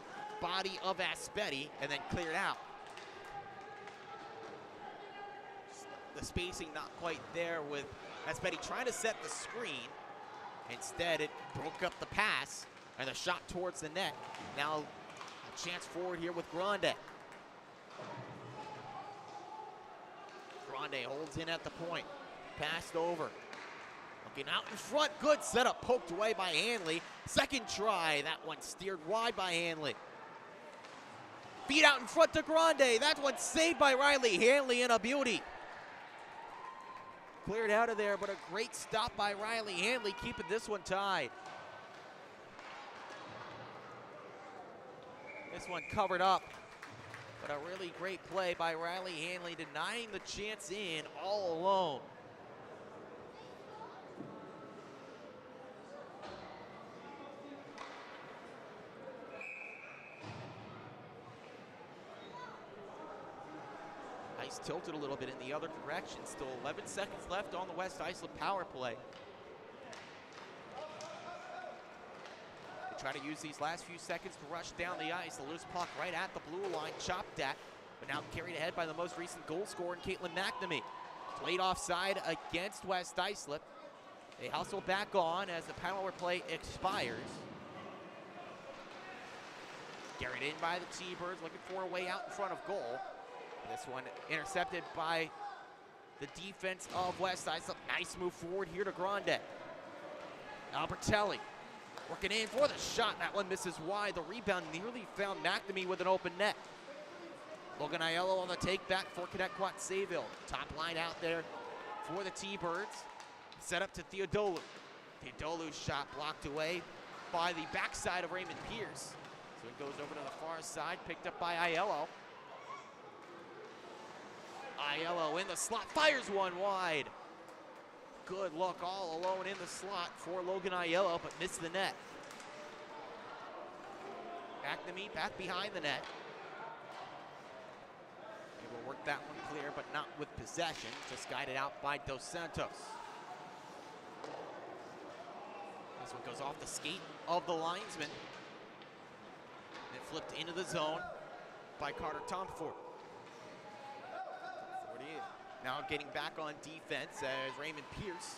body of Aspetti and then cleared out. The spacing not quite there with Aspetti trying to set the screen. Instead, it broke up the pass and the shot towards the net. Now, a chance forward here with Grande. Grande holds in at the point. Passed over. Looking out in front. Good setup. Poked away by Hanley. Second try. That one steered wide by Hanley. Feed out in front to Grande. That one saved by Riley Hanley and a beauty. Cleared out of there, but a great stop by Riley Hanley, keeping this one tied. This one covered up, but a really great play by Riley Hanley, denying the chance in all alone. Ice tilted a little bit in the other direction. Still 11 seconds left on the West Islip power play. They try to use these last few seconds to rush down the ice. The loose puck right at the blue line, chopped at, but now carried ahead by the most recent goal scorer in Caitlin McNamee. Played offside against West Islip. They hustle back on as the power play expires. Carried in by the T-Birds, looking for a way out in front of goal. This one intercepted by the defense of West Islip. Nice move forward here to Grande. Albertelli working in for the shot. That one misses wide. The rebound nearly found McNamee with an open net. Logan Aiello on the take back for Connetquot Sayville. Top line out there for the T-Birds. Set up to Theodolu. Theodolu's shot blocked away by the backside of Raymond Pierce. So it goes over to the far side, picked up by Aiello. Aiello in the slot, fires one wide. Good look all alone in the slot for Logan Aiello, but missed the net. McNamee back behind the net. Able to work that one clear, but not with possession. Just guided out by Dos Santos. This one goes off the skate of the linesman. And flipped into the zone by Carter Tomford. Now getting back on defense as Raymond Pierce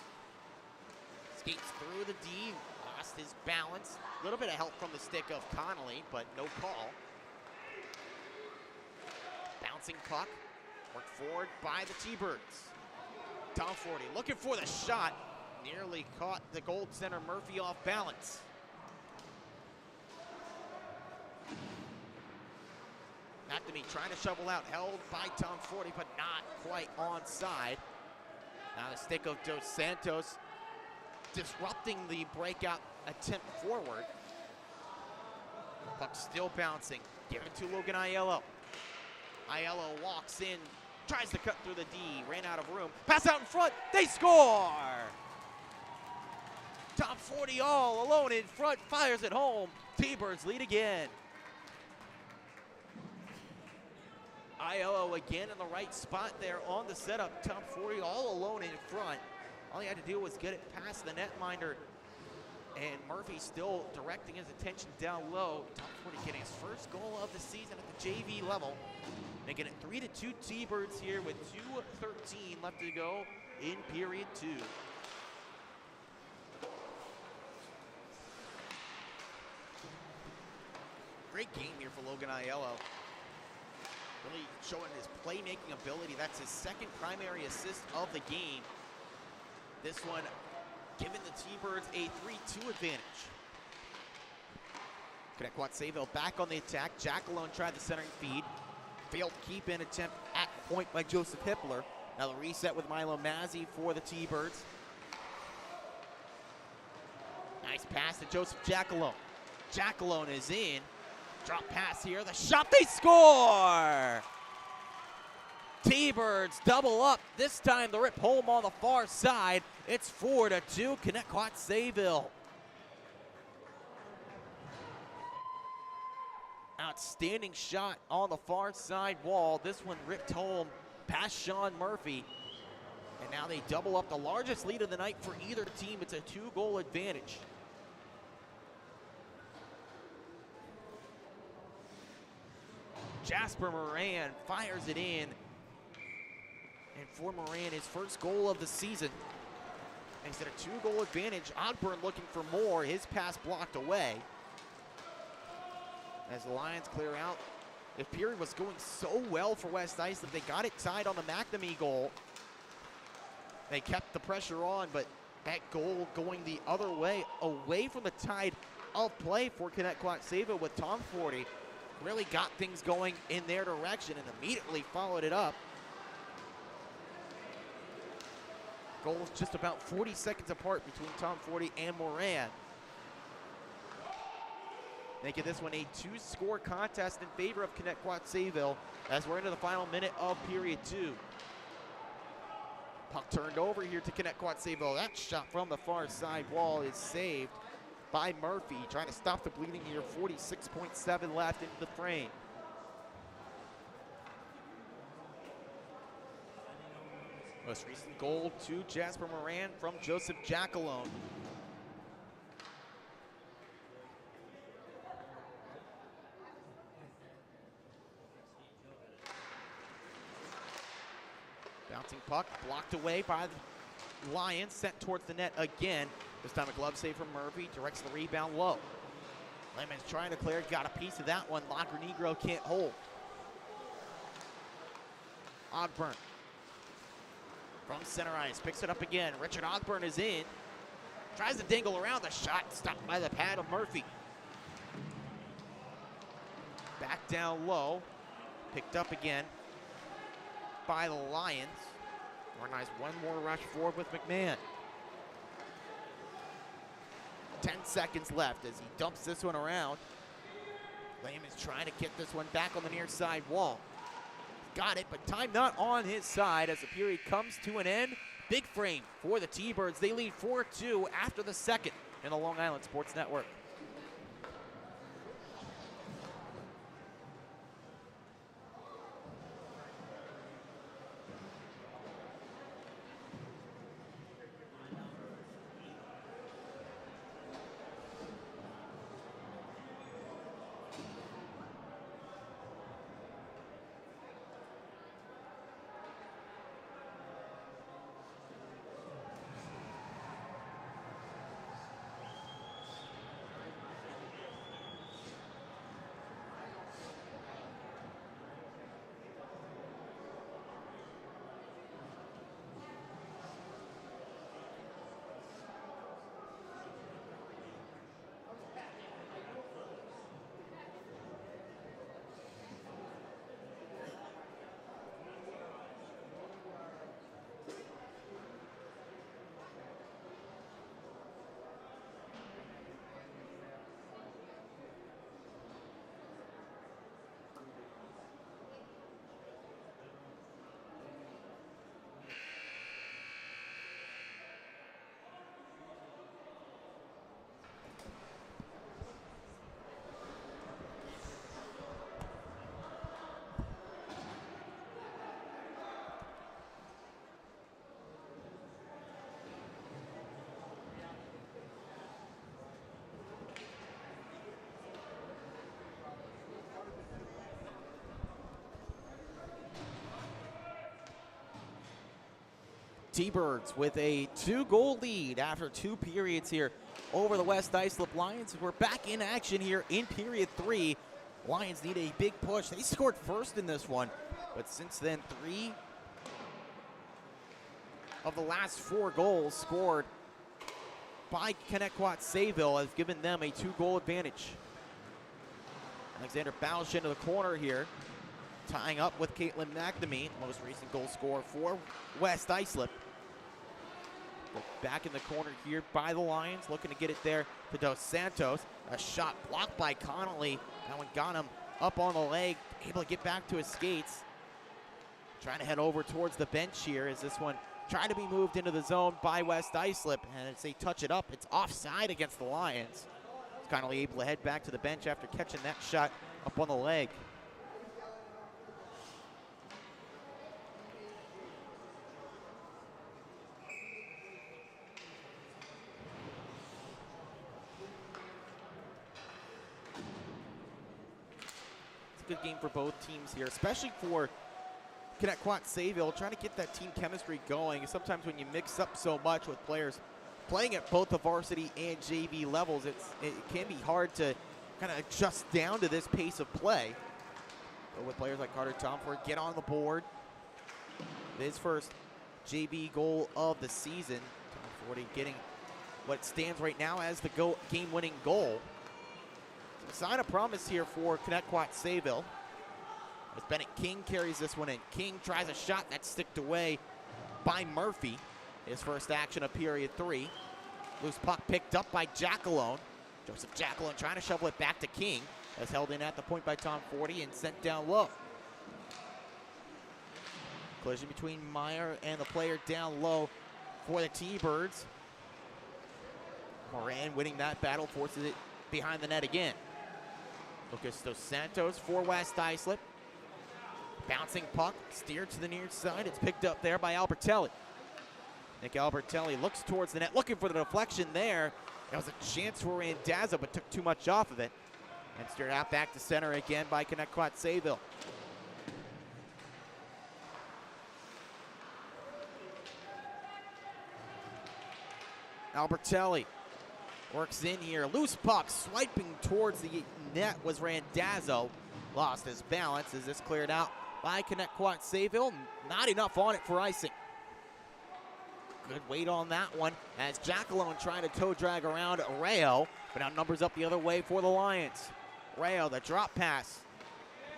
skates through the D, lost his balance. A little bit of help from the stick of Connolly, but no call. Bouncing puck, worked forward by the T-Birds. Tomford looking for the shot, nearly caught the gold center Murphy off balance. McNamee trying to shovel out, held by Tomford, but not quite onside. Now the stick of Dos Santos disrupting the breakout attempt forward. Puck still bouncing, given to Logan Aiello. Aiello walks in, tries to cut through the D, ran out of room. Pass out in front, they score! Tomford all alone in front, fires it home. T-Birds lead again. Aiello again in the right spot there on the setup. Tomford all alone in front. All he had to do was get it past the netminder. And Murphy still directing his attention down low. Tomford getting his first goal of the season at the JV level. Making it 3-2 T-Birds here with 2:13 left to go in period 2. Great game here for Logan Aiello. Really showing his playmaking ability. That's his second primary assist of the game. This one giving the T-Birds a 3-2 advantage. Connetquot Sayville back on the attack. Jackalone tried the centering feed. Failed keep-in attempt at point by Joseph Hippler. Now the reset with Milo Mazzi for the T-Birds. Nice pass to Joseph Jackalone. Jackalone is in. Drop pass here, the shot, they score! T-Birds double up, this time the rip home on the far side. It's 4-2, Connetquot Sayville. Outstanding shot on the far side wall. This one ripped home past Sean Murphy. And now they double up the largest lead of the night for either team. It's a 2-goal advantage. Jasper Moran fires it in. And for Moran, his first goal of the season. And he's at a 2-goal advantage. Ogburn looking for more. His pass blocked away. As the Lions clear out. The period was going so well for West Islip. They got it tied on the McNamee goal. They kept the pressure on, but that goal going the other way, away from the tide of play for Connetquot Sayville with Tomford. Really got things going in their direction and immediately followed it up. Goals just about 40 seconds apart between Tomford and Moran. making this one a 2-score contest in favor of Connetquot Sayville as we're into the final minute of period 2. Puck turned over here to Connetquot Sayville. That shot from the far side wall is saved by Murphy, trying to stop the bleeding here. 46.7 left into the frame. Most recent goal to Jasper Moran from Joseph Jackalone. Bouncing puck, blocked away by the Lions, sent towards the net again. This time a glove save from Murphy, directs the rebound low. Lemon's trying to clear, got a piece of that one. Lagranegro can't hold. Ogburn from center ice, picks it up again. Richard Ogburn is in. Tries to dangle around the shot, stopped by the pad of Murphy. Back down low, picked up again by the Lions. Organize one more rush forward with McMahon. 10 seconds left as he dumps this one around. Lehman's trying to get this one back on the near side wall. Got it, but time not on his side as the period comes to an end. Big frame for the T-Birds. They lead 4-2 after the second in the Long Island Sports Network. T-Birds with a 2-goal lead after 2 periods here over the West Islip Lions. We're back in action here in period 3. Lions need a big push. They scored first in this one, but since then 3 of the last 4 goals scored by Connetquot Sayville has given them a 2-goal advantage. Alexander Bausch into the corner here, tying up with Caitlin McNamee, most recent goal scorer for West Islip. Back in the corner here by the Lions, looking to get it there to Dos Santos. A shot blocked by Connolly. That one got him up on the leg, able to get back to his skates. Trying to head over towards the bench here as this one trying to be moved into the zone by West Islip, and as they touch it up, it's offside against the Lions. Connolly able to head back to the bench after catching that shot up on the leg. Good game for both teams here, especially for Connetquot Sayville, trying to get that team chemistry going. Sometimes when you mix up so much with players playing at both the varsity and JV levels, it can be hard to kind of adjust down to this pace of play. But with players like Carter Tomford get on the board, his first JV goal of the season. Tomford getting what stands right now as the game-winning goal. Sign of promise here for Connetquot Sayville as Bennett King carries this one in. King tries a shot that's sticked away by Murphy. His first action of period 3. Loose puck picked up by Jackalone. Joseph Jacqueline trying to shovel it back to King. That's held in at the point by Tom Forty and sent down low. Collision between Meyer and the player down low for the T-Birds. Moran winning that battle, forces it behind the net again. Lucas Dos Santos for West Islip. Bouncing puck, steered to the near side. It's picked up there by Albertelli. Nick Albertelli looks towards the net, looking for the deflection there. There was a chance for Randazzo, but took too much off of it. And steered out back to center again by Connetquot Sayville. Albertelli works in here. Loose puck swiping towards the net was Randazzo. Lost his balance as this cleared out by Connetquot Sayville. Not enough on it for icing. Good weight on that one as Jacqueline trying to toe drag around Rayo, but now numbers up the other way for the Lions. Rayo, the drop pass.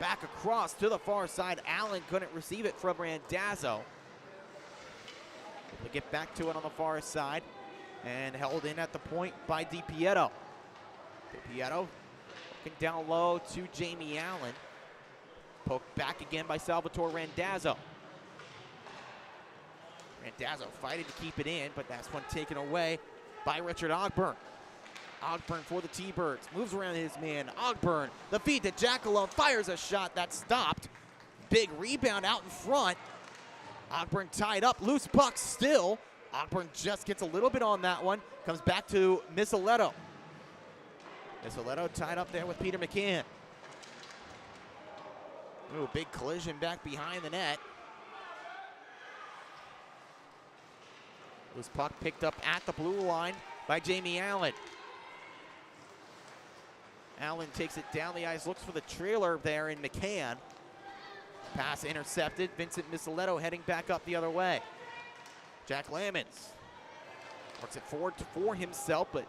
Back across to the far side. Allen couldn't receive it from Randazzo. Able to get back to it on the far side. And held in at the point by DiPietro. DiPietro looking down low to Jamie Allen. Poked back again by Salvatore Randazzo. Randazzo fighting to keep it in, but that's one taken away by Richard Ogburn. Ogburn for the T-Birds. Moves around his man. Ogburn, the feed to Jacqueline, fires a shot that stopped. Big rebound out in front. Ogburn tied up. Loose puck still. Ogburn just gets a little bit on that one. Comes back to Misoletto. Misoletto tied up there with Peter McCann. Ooh, big collision back behind the net. This puck picked up at the blue line by Jamie Allen. Allen takes it down the ice, looks for the trailer there in McCann. Pass intercepted. Vincent Misoletto heading back up the other way. Jack Lamons works it forward for himself, but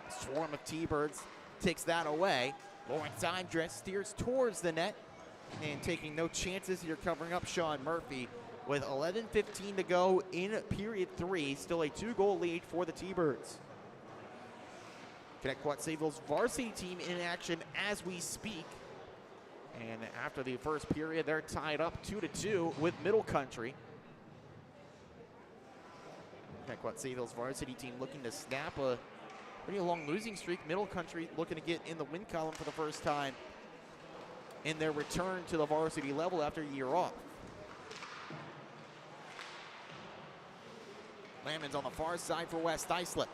a swarm of T-Birds takes that away. Lawrence Andres steers towards the net and taking no chances here, covering up Sean Murphy with 11:15 to go in period 3. Still a 2-goal lead for the T-Birds. Connetquot Sayville's varsity team in action as we speak. And after the first period, they're tied up 2-2 with Middle Country. Connetquot Sayville's varsity team looking to snap a pretty long losing streak. Middle Country looking to get in the win column for the first time in their return to the varsity level after a year off. Lamons on the far side for West Islip.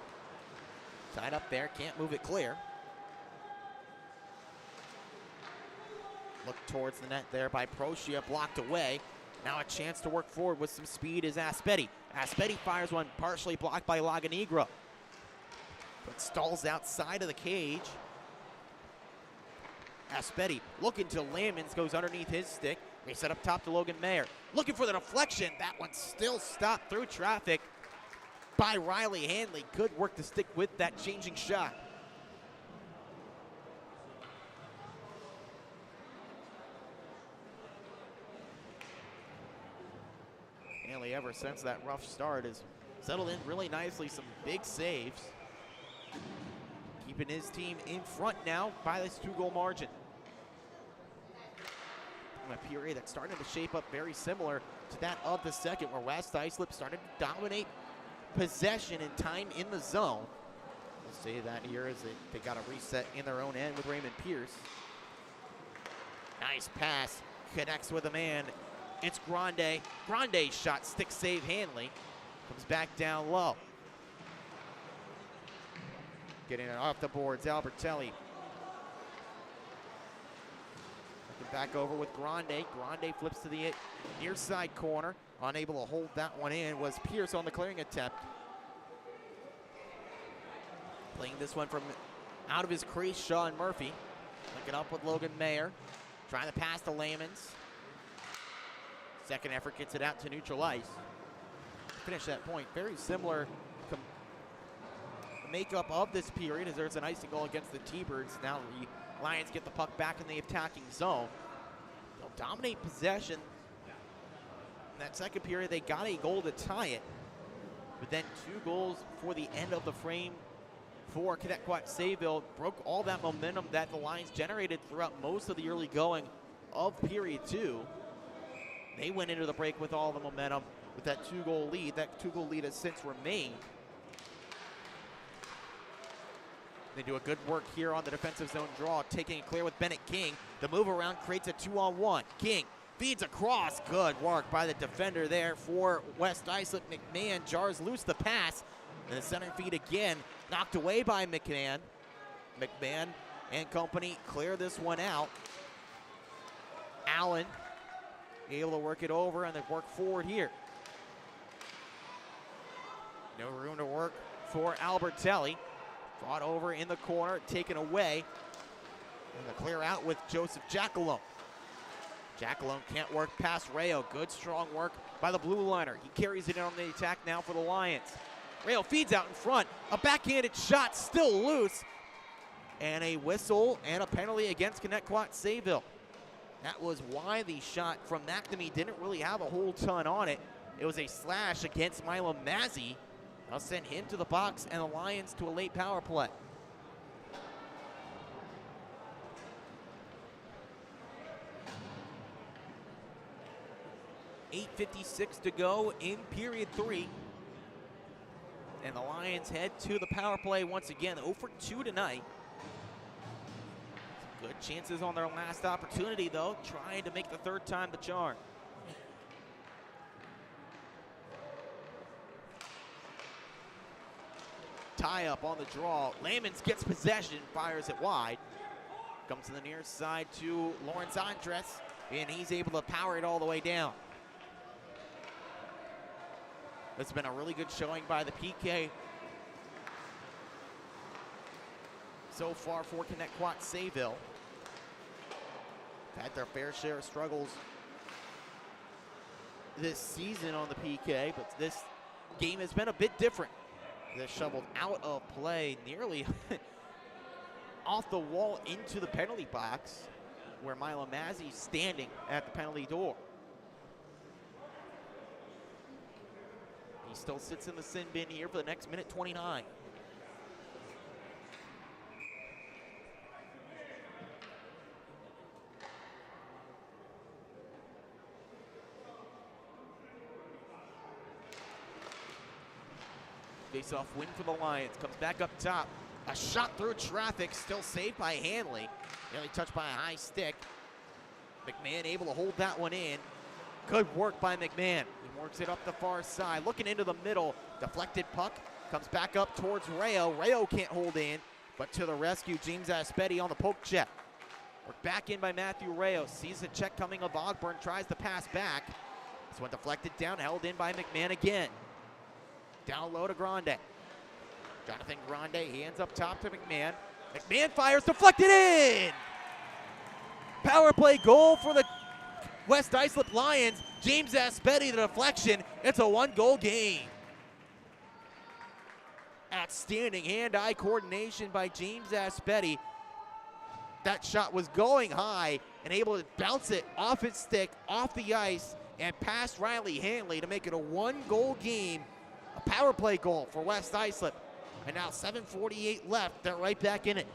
Tied up there, can't move it clear. Look towards the net there by Procia, blocked away. Now a chance to work forward with some speed is Aspetti. Aspetti fires one partially blocked by Lagunigra, but stalls outside of the cage. Aspetti looking to Lamons, goes underneath his stick. Reset up top to Logan Mayer. Looking for the deflection. That one still stopped through traffic by Riley Hanley. Good work to stick with that changing shot. Hanley, ever since that rough start, has settled in really nicely. Some big saves. Keeping his team in front now by this 2-goal margin. A period that's starting to shape up very similar to that of the second, where West Islip started to dominate possession and time in the zone. We'll say that here as they got a reset in their own end with Raymond Pierce. Nice pass, connects with a man. It's Grande. Grande's shot, stick save Hanley. Comes back down low. Getting it off the boards, Albertelli. Looking back over with Grande. Grande flips to the near side corner. Unable to hold that one in was Pierce on the clearing attempt. Playing this one from out of his crease, Sean Murphy. Looking up with Logan Mayer. Trying to pass to Lamons. Second effort gets it out to neutral ice. Finish that point. Very similar makeup of this period as there's an icing goal against the T-Birds. Now the Lions get the puck back in the attacking zone. They'll dominate possession. In that second period, they got a goal to tie it. But then 2 goals before the end of the frame for Connetquot Sayville. Broke all that momentum that the Lions generated throughout most of the early going of period 2. They went into the break with all the momentum with that 2-goal lead. That 2-goal lead has since remained. They do a good work here on the defensive zone draw, taking it clear with Bennett King. The move around creates a 2-on-1. King feeds across. Good work by the defender there for West Islip. McMahon jars loose the pass. And the center feed again, knocked away by McMahon. McMahon and company clear this one out. Allen able to work it over and then work forward here. No room to work for Albertelli. Brought over in the corner, taken away. And the clear out with Joseph Jackalone. Jackalone can't work past Rayo. Good strong work by the blue liner. He carries it in on the attack now for the Lions. Rayo feeds out in front. A backhanded shot still loose. And a whistle and a penalty against Connetquot Sayville. That was why the shot from McNamee didn't really have a whole ton on it. It was a slash against Milo Mazzi. That'll send him to the box and the Lions to a late power play. .8:56 to go in period 3. And the Lions head to the power play once again. 0 for 2 tonight. Some good chances on their last opportunity though, trying to make the third time the charm. Tie up on the draw. Lamons gets possession, fires it wide. Comes to the near side to Lawrence Andres, and he's able to power it all the way down. It's been a really good showing by the PK so far for Connetquot Sayville. Had their fair share of struggles this season on the PK, but this game has been a bit different. They're shoveled out of play, nearly off the wall into the penalty box, where Milo Mazzi's standing at the penalty door. He still sits in the sin bin here for the next minute 29. Face-off win for the Lions. Comes back up top. A shot through traffic, still saved by Hanley. Nearly touched by a high stick. McMahon able to hold that one in. Good work by McMahon. He works it up the far side. Looking into the middle. Deflected puck. Comes back up towards Rayo. Rayo can't hold in, but to the rescue, James Aspetti on the poke check. Worked back in by Matthew Rayo. Sees the check coming of Ogburn. Tries to pass back. This one deflected down. Held in by McMahon again. Down low to Grande. Jonathan Grande, hands up top to McMahon. McMahon fires, deflected in! Power play goal for the West Islip Lions. James Aspetti, the deflection. It's a 1-goal game. Outstanding hand-eye coordination by James Aspetti. That shot was going high and able to bounce it off its stick, off the ice, and past Riley Hanley to make it a 1-goal game. A power play goal for West Islip. And now 7:48 left. They're right back in it.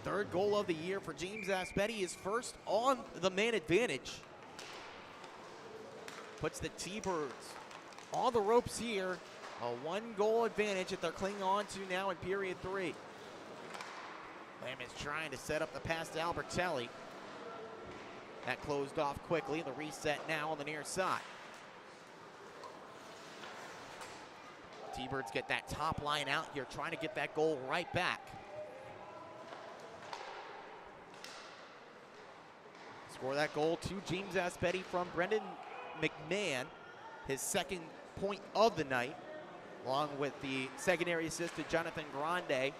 Third goal of the year for James Aspetti. His first on the man advantage. Puts the T-Birds on the ropes here. A 1-goal advantage that they're clinging on to now in period 3. Lammon's trying to set up the pass to Albertelli. That closed off quickly. The reset now on the near side. T-Birds get that top line out here, trying to get that goal right back. Score that goal to James Aspetti from Brendan McMahon, his second point of the night, along with the secondary assist to Jonathan Grande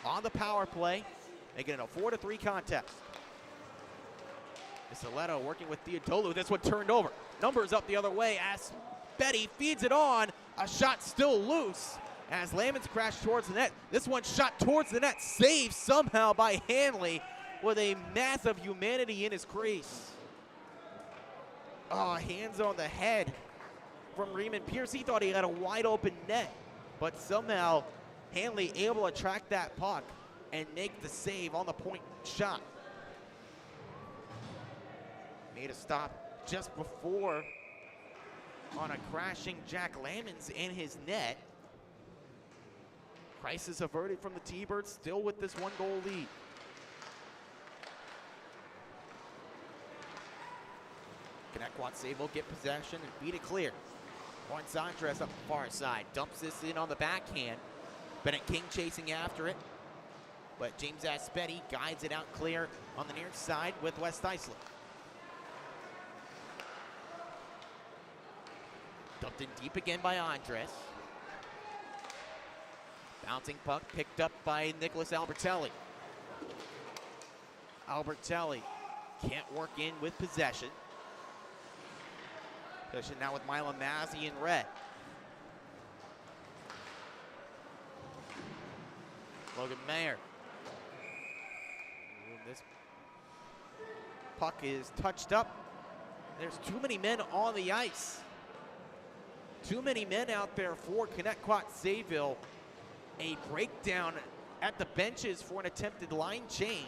on the power play, making it a 4-3 contest. Isoletto working with Theodolu. This one turned over. Numbers up the other way. Aspetti feeds it on. A shot still loose as Lamons crashed towards the net. This one shot towards the net, saved somehow by Hanley with a massive humanity in his crease. Oh, hands on the head from Raymond Pierce. He thought he had a wide open net. but somehow Hanley able to track that puck and make the save on the point shot. Made a stop just before on a crashing Jack Lammons in his net. Crisis averted from the T-Birds, still with this 1-goal lead. Connetquot Sayville get possession and beat it clear. Juan Sanchez up the far side, dumps this in on the backhand. Bennett King chasing after it, but James Aspetti guides it out clear on the near side with West Islip. Dumped in deep again by Andres. Bouncing puck picked up by Nicholas Albertelli. Albertelli can't work in with possession. Possession now with Mila Mazzi in red. Logan Mayer. This puck is touched up. There's too many men on the ice. Too many men out there for Connetquot Sayville. A breakdown at the benches for an attempted line change.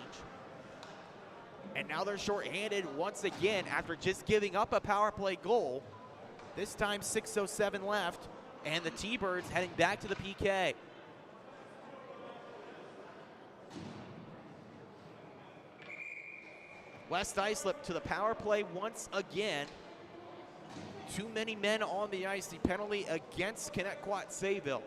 And now they're shorthanded once again after just giving up a power play goal. This time 6:07 left, and the T-Birds heading back to the PK. West Islip to the power play once again. Too many men on the ice, the penalty against Connetquot Sayville.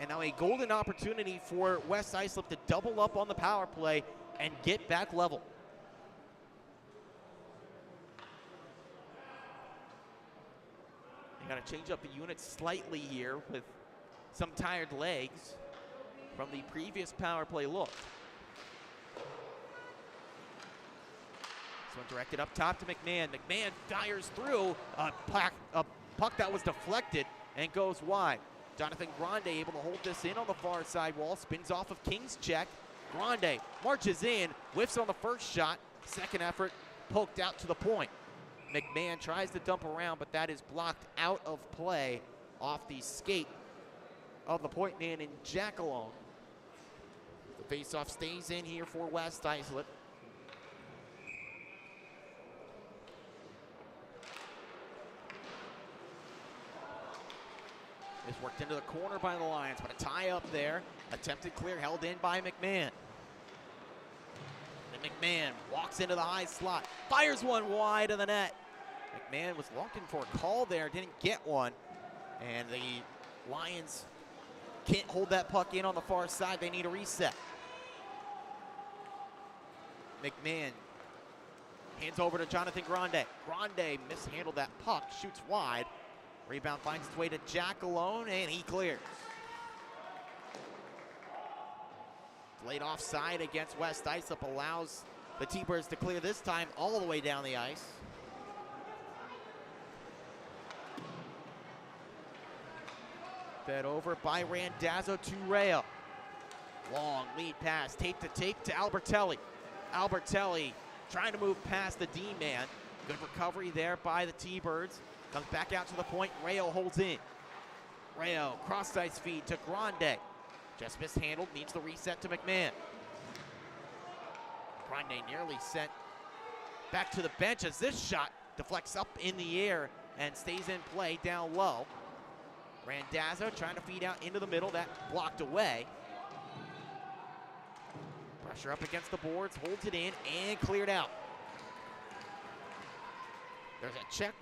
And now a golden opportunity for West Islip to double up on the power play and get back level. They got to change up the unit slightly here with some tired legs from the previous power play look. This one directed up top to McMahon. McMahon fires through a puck that was deflected and goes wide. Jonathan Grande able to hold this in on the far side wall, spins off of King's check. Grande marches in, whiffs on the first shot. Second effort poked out to the point. McMahon tries to dump around, but that is blocked out of play off the skate of the point man in Jackalone. The faceoff stays in here for West Islip. Is worked into the corner by the Lions, but a tie up there. Attempted clear, held in by McMahon. And McMahon walks into the high slot, fires one wide of the net. McMahon was looking for a call there, didn't get one. And the Lions can't hold that puck in on the far side. They need a reset. McMahon hands over to Jonathan Grande. Grande mishandled that puck, shoots wide. Rebound finds its way to Jackalone, and he clears. Late offside against West Islip allows the T-Birds to clear this time all the way down the ice. Fed over by Randazzo to Rayo. Long lead pass, tape to tape to Albertelli. Albertelli trying to move past the D-man. Good recovery there by the T-Birds. Comes back out to the point, Rayo holds in. Rayo, cross-ice feed to Grande. Just mishandled, needs the reset to McMahon. Grande nearly sent back to the bench as this shot deflects up in the air and stays in play down low. Randazzo trying to feed out into the middle, that blocked away. Pressure up against the boards, holds it in and cleared out. There's a check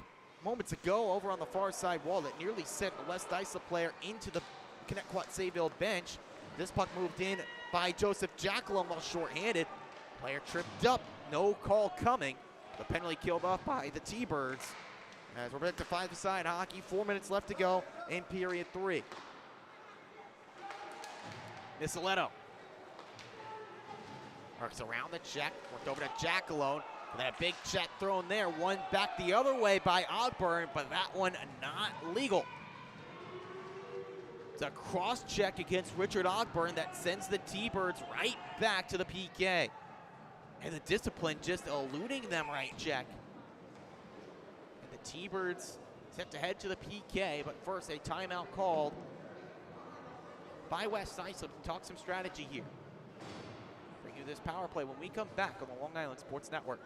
moments ago over on the far side wall that nearly sent a West Islip player into the Connetquot Sayville bench. This puck moved in by Joseph Jackalone while shorthanded. Player tripped up, no call coming. The penalty killed off by the T-Birds. As we're back to five-side hockey, 4 minutes left to go in period 3. Nicoletto works around the check, worked over to Jackalone. And then a big check thrown there, one back the other way by Ogburn, but that one not legal. It's a cross check against Richard Ogburn that sends the T-Birds right back to the PK. And the discipline just eluding them right check. And the T-Birds set to head to the PK, but first a timeout called by West Islip to talk some strategy here. Bring you this power play when we come back on the Long Island Sports Network.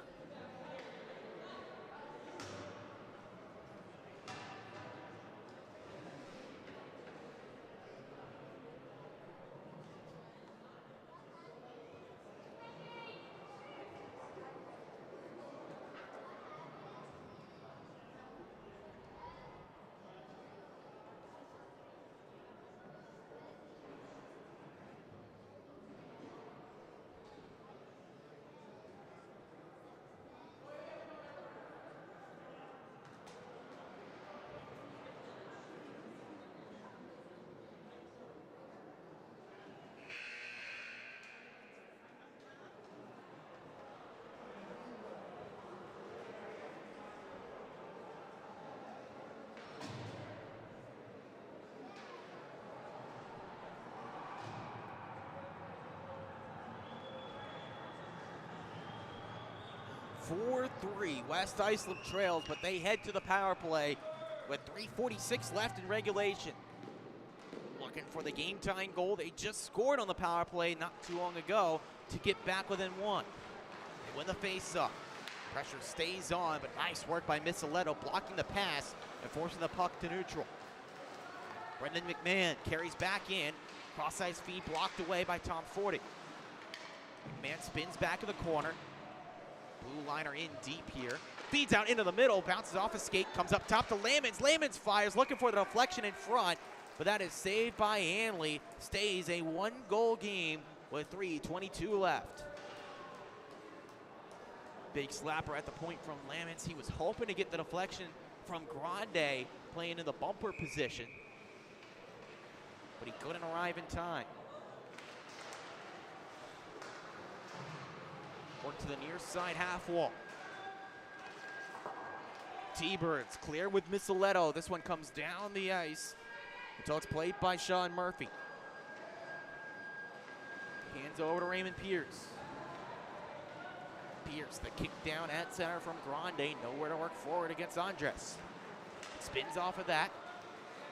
Four 3, West Islip trails, but they head to the power play with 3:46 left in regulation. Looking for the game-tying goal. They just scored on the power play not too long ago to get back within one. They win the face-up. Pressure stays on, but nice work by Misaletto blocking the pass and forcing the puck to neutral. Brendan McMahon carries back in. Cross-ice feed blocked away by Tom Forty. McMahon spins back in the corner. Blue liner in deep here. Feeds out into the middle, bounces off a skate, comes up top to Lamons. Lamons fires, looking for the deflection in front, but that is saved by Hanley. Stays a one-goal game with 3:22 left. Big slapper at the point from Lamons. He was hoping to get the deflection from Grande, playing in the bumper position, but he couldn't arrive in time. Work to the near side half wall. T-Birds clear with Misaletto. This one comes down the ice until it's played by Sean Murphy. Hands over to Raymond Pierce. Pierce, the kick down at center from Grande. Nowhere to work forward against Andres. Spins off of that.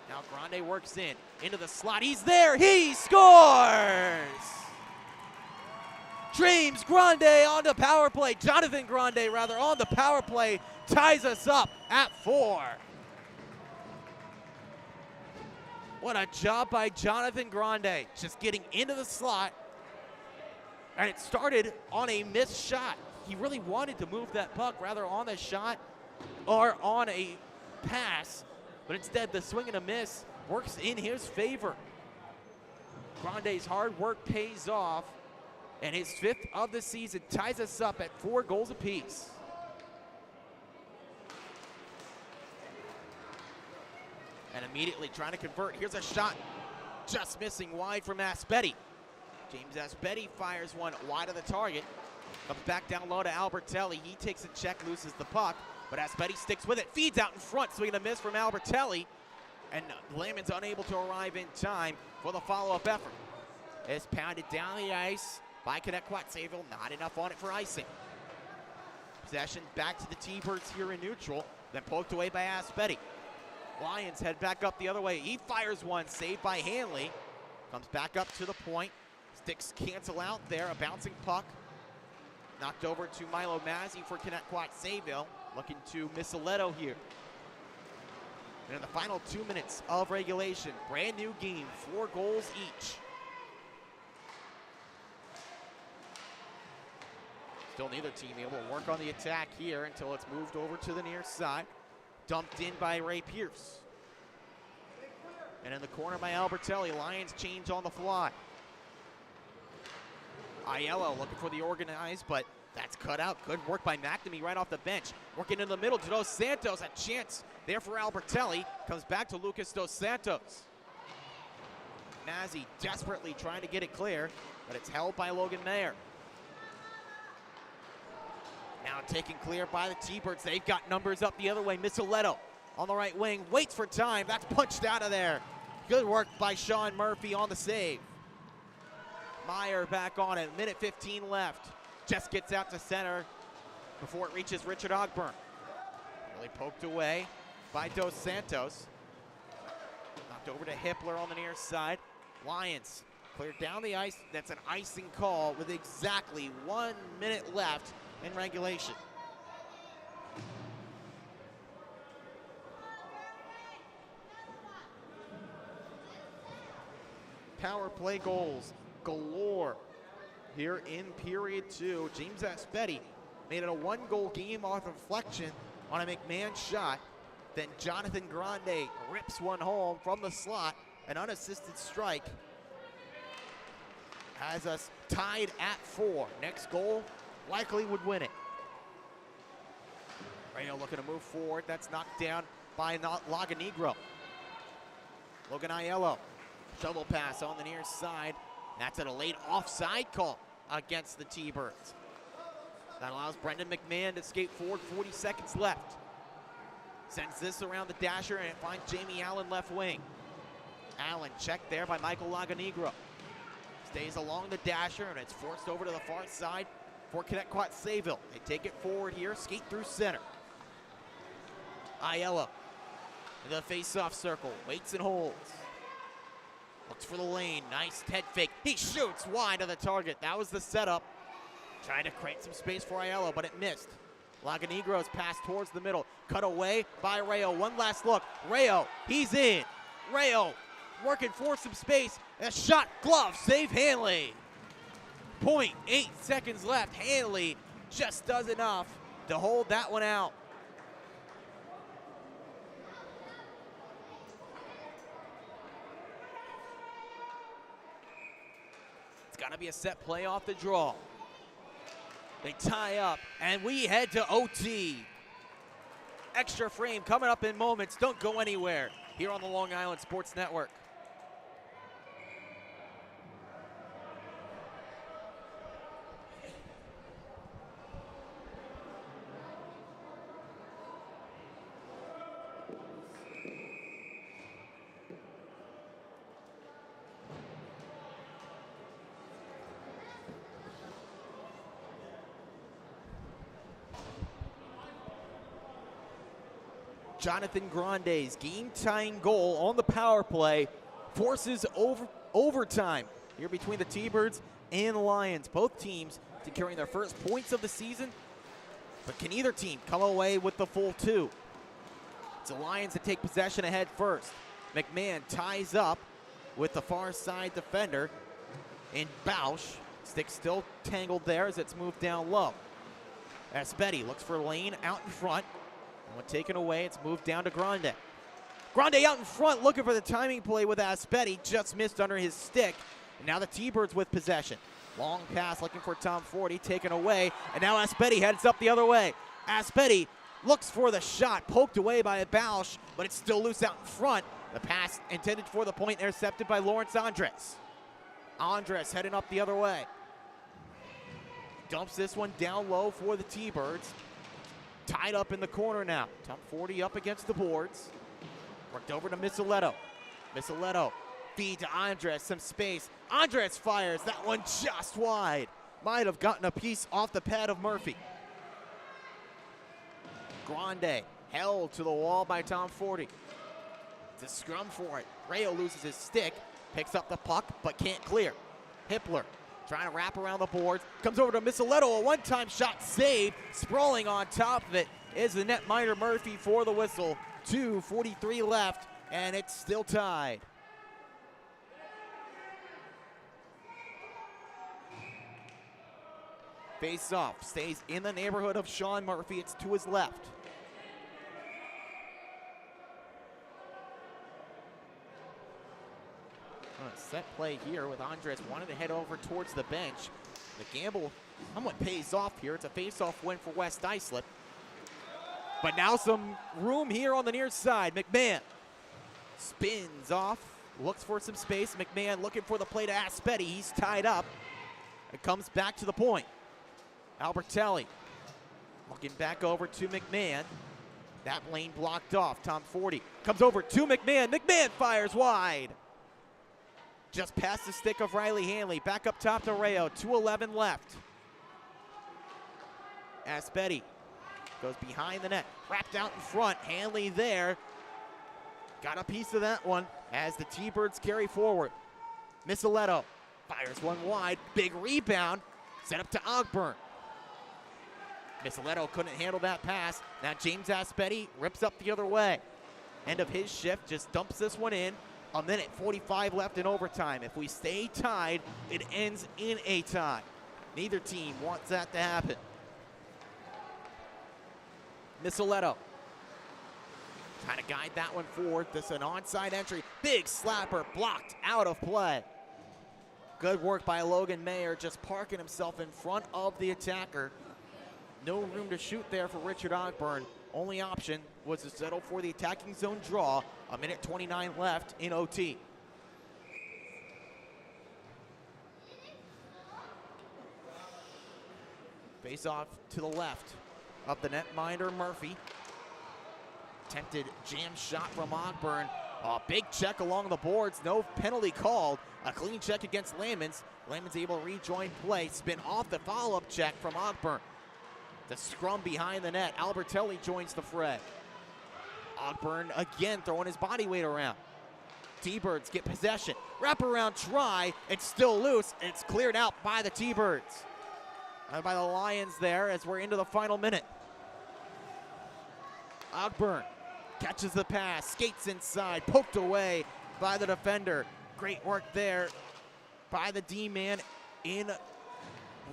Now Grande works into the slot. He's there. He scores! James Grande on the power play. Jonathan Grande, rather, on the power play. Ties us up at 4. What a job by Jonathan Grande. Just getting into the slot. And it started on a missed shot. He really wanted to move that puck, rather on the shot or on a pass. But instead, the swing and a miss works in his favor. Grande's hard work pays off. And his 5th of the season ties us up at 4 goals apiece. And immediately trying to convert. Here's a shot just missing wide from Aspetti. James Aspetti fires one wide of the target. Comes back down low to Albertelli. He takes a check, loses the puck, but Aspetti sticks with it. Feeds out in front, swing and a miss from Albertelli. And Layman's unable to arrive in time for the follow-up effort. It's pounded down the ice by Connetquot. Sayville, not enough on it for icing. Possession back to the T-Birds here in neutral, then poked away by Aspetti. Lions head back up the other way. He fires one, saved by Hanley. Comes back up to the point. Sticks cancel out there, a bouncing puck. Knocked over to Milo Mazzi for Connetquot. Sayville looking to Misaletto here. And in the final 2 minutes of regulation, brand new game, 4 goals each. Still neither team able to work on the attack here until it's moved over to the near side. Dumped in by Ray Pierce. And in the corner by Albertelli. Lions change on the fly. Aiello looking for the organized, but that's cut out. Good work by McNamee right off the bench. Working in the middle to Dos Santos. A chance there for Albertelli. Comes back to Lucas Dos Santos. Mazzi desperately trying to get it clear, but it's held by Logan Mayer. Now taken clear by the T-Birds. They've got numbers up the other way. Misaletto on the right wing. Waits for time. That's punched out of there. Good work by Sean Murphy on the save. Meyer back on it. Minute 15 left. Just gets out to center before it reaches Richard Ogburn. Really poked away. by Dos Santos. Knocked over to Hippler on the near side. Lions cleared down the ice. That's an icing call with exactly 1 minute left in regulation. Power play goals galore here in period 2. James Aspetti made it a 1-goal game off deflection on a McMahon shot. Then Jonathan Grande rips one home from the slot, an unassisted strike. Has us tied at 4. Next goal likely would win it. Rayo looking to move forward. That's knocked down by Laganegro. Logan Aiello. Shovel pass on the near side. That's at a late offside call against the T-Birds. That allows Brendan McMahon to skate forward, 40 seconds left. Sends this around the dasher and it finds Jamie Allen left wing. Allen checked there by Michael Laganegro. Stays along the dasher and it's forced over to the far side for Connetquot Sayville. They take it forward here, skate through center. Aiello into the face-off circle, waits and holds. Looks for the lane, nice head fake. He shoots wide of the target. That was the setup. Trying to create some space for Aiello, but it missed. Laganegro's pass towards the middle. Cut away by Rayo. One last look. Rayo, he's in. Rayo working for some space. A shot, glove, save Hanley. 0.8 seconds left. Hanley just does enough to hold that one out. It's got to be a set play off the draw. They tie up, and we head to OT. Extra frame coming up in moments. Don't go anywhere here on the Long Island Sports Network. Jonathan Grande's game-tying goal on the power play forces overtime here between the T-Birds and the Lions. Both teams securing their first points of the season, but can either team come away with the full 2? It's the Lions that take possession ahead first. McMahon ties up with the far side defender in Bausch. Stick still tangled there as it's moved down low. Aspetti looks for lane out in front. When taken away, it's moved down to Grande. Grande out in front, looking for the timing play with Aspetti. Just missed under his stick. And now the T-Birds with possession. Long pass looking for Tom Forty, taken away. And now Aspetti heads up the other way. Aspetti looks for the shot, poked away by Bausch, but it's still loose out in front. The pass intended for the point, intercepted by Lawrence Andres. Andres heading up the other way. Dumps this one down low for the T-Birds. Tied up in the corner now. Tom Forty up against the boards. Worked over to Misoletto. Misoletto feed to Andres, some space. Andres fires, that one just wide. Might have gotten a piece off the pad of Murphy. Grande held to the wall by Tom Forty. It's a scrum for it. Rayo loses his stick, picks up the puck, but can't clear. Hippler trying to wrap around the boards. Comes over to Misoletto, a one-time shot saved. Sprawling on top of it is the netminder Murphy for the whistle. 2:43 left, and it's still tied. Face-off stays in the neighborhood of Sean Murphy. It's to his left. Set play here with Andres wanting to head over towards the bench. The gamble somewhat pays off here. It's a face-off win for West Islip. But now some room here on the near side. McMahon spins off, looks for some space. McMahon looking for the play to Aspetti. He's tied up. It comes back to the point. Albertelli looking back over to McMahon. That lane blocked off. Tom Forty comes over to McMahon. McMahon fires wide. Just past the stick of Riley Hanley. Back up top to Rayo. 2:11 left. Aspetti Goes behind the net, wrapped out in front. Hanley there. Got a piece of that one as the T-Birds carry forward. Misaletto fires one wide. Big rebound. Set up to Ogburn. Misaletto couldn't handle that pass. Now James Aspetti rips up the other way. End of his shift, just dumps this one in. A minute 45 left in overtime. If we stay tied, it ends in a tie. Neither team wants that to happen. Misaletto trying to guide that one forward. This is an onside entry. Big slapper blocked out of play. Good work by Logan Mayer, just parking himself in front of the attacker. No room to shoot there for Richard Ogburn. Only option was to settle for the attacking zone draw. A minute 29 left in OT. Face off to the left of the netminder Murphy. Attempted jam shot from Ogburn. A big check along the boards, no penalty called. A clean check against Lamans. Lamans able to rejoin play. Spin off the follow-up check from Ogburn. The scrum behind the net. Albertelli joins the fray. Ogburn again throwing his body weight around. T-Birds get possession. Wraparound try. It's still loose. It's cleared out by the T-Birds. By the Lions there as we're into the final minute. Ogburn catches the pass. Skates inside. Poked away by the defender. Great work there by the D-man in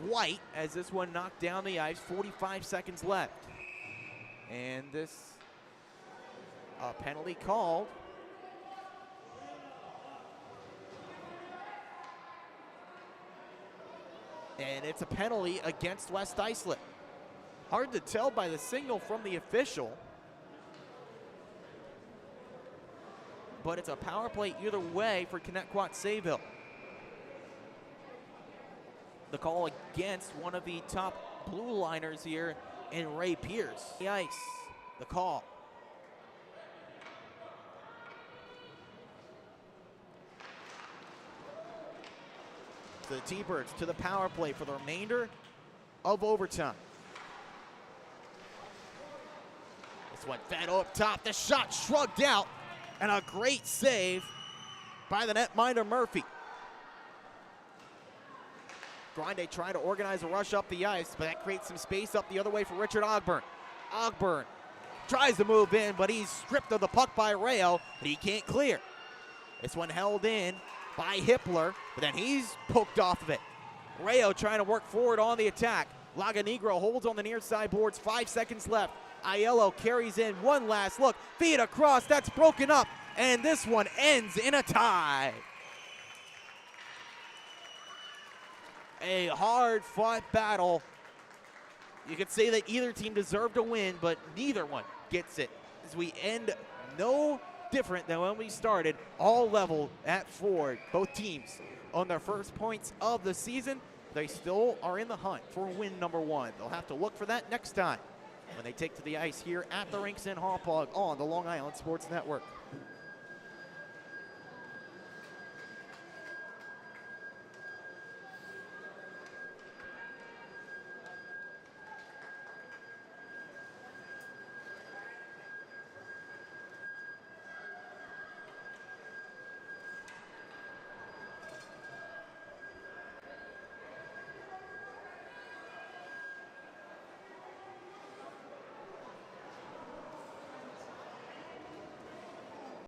white as this one knocked down the ice. 45 seconds left. And this penalty called. And it's a penalty against West Islip. Hard to tell by the signal from the official. But it's a power play either way for Connetquot Sayville. The call against one of the top blue liners here in Ray Pierce. The ice, the call. The T-Birds to the power play for the remainder of overtime. This one fed up top, the shot shrugged out, and a great save by the netminder Murphy. Grande trying to organize a rush up the ice, but that creates some space up the other way for Richard Ogburn. Ogburn tries to move in, but he's stripped of the puck by Rayo, but he can't clear. This one held in by Hippler, but then he's poked off of it. Rayo trying to work forward on the attack. Laganigro holds on the near side boards, 5 seconds left. Aiello carries in one last look. Feed across, that's broken up, and this one ends in a tie. A hard-fought battle. You could say that either team deserved to win, but neither one gets it. As we end no different than when we started, all level at Ford. Both teams on their first points of the season. They still are in the hunt for win number 1. They'll have to look for that next time when they take to the ice here at the rinks in Hauppauge on the Long Island Sports Network.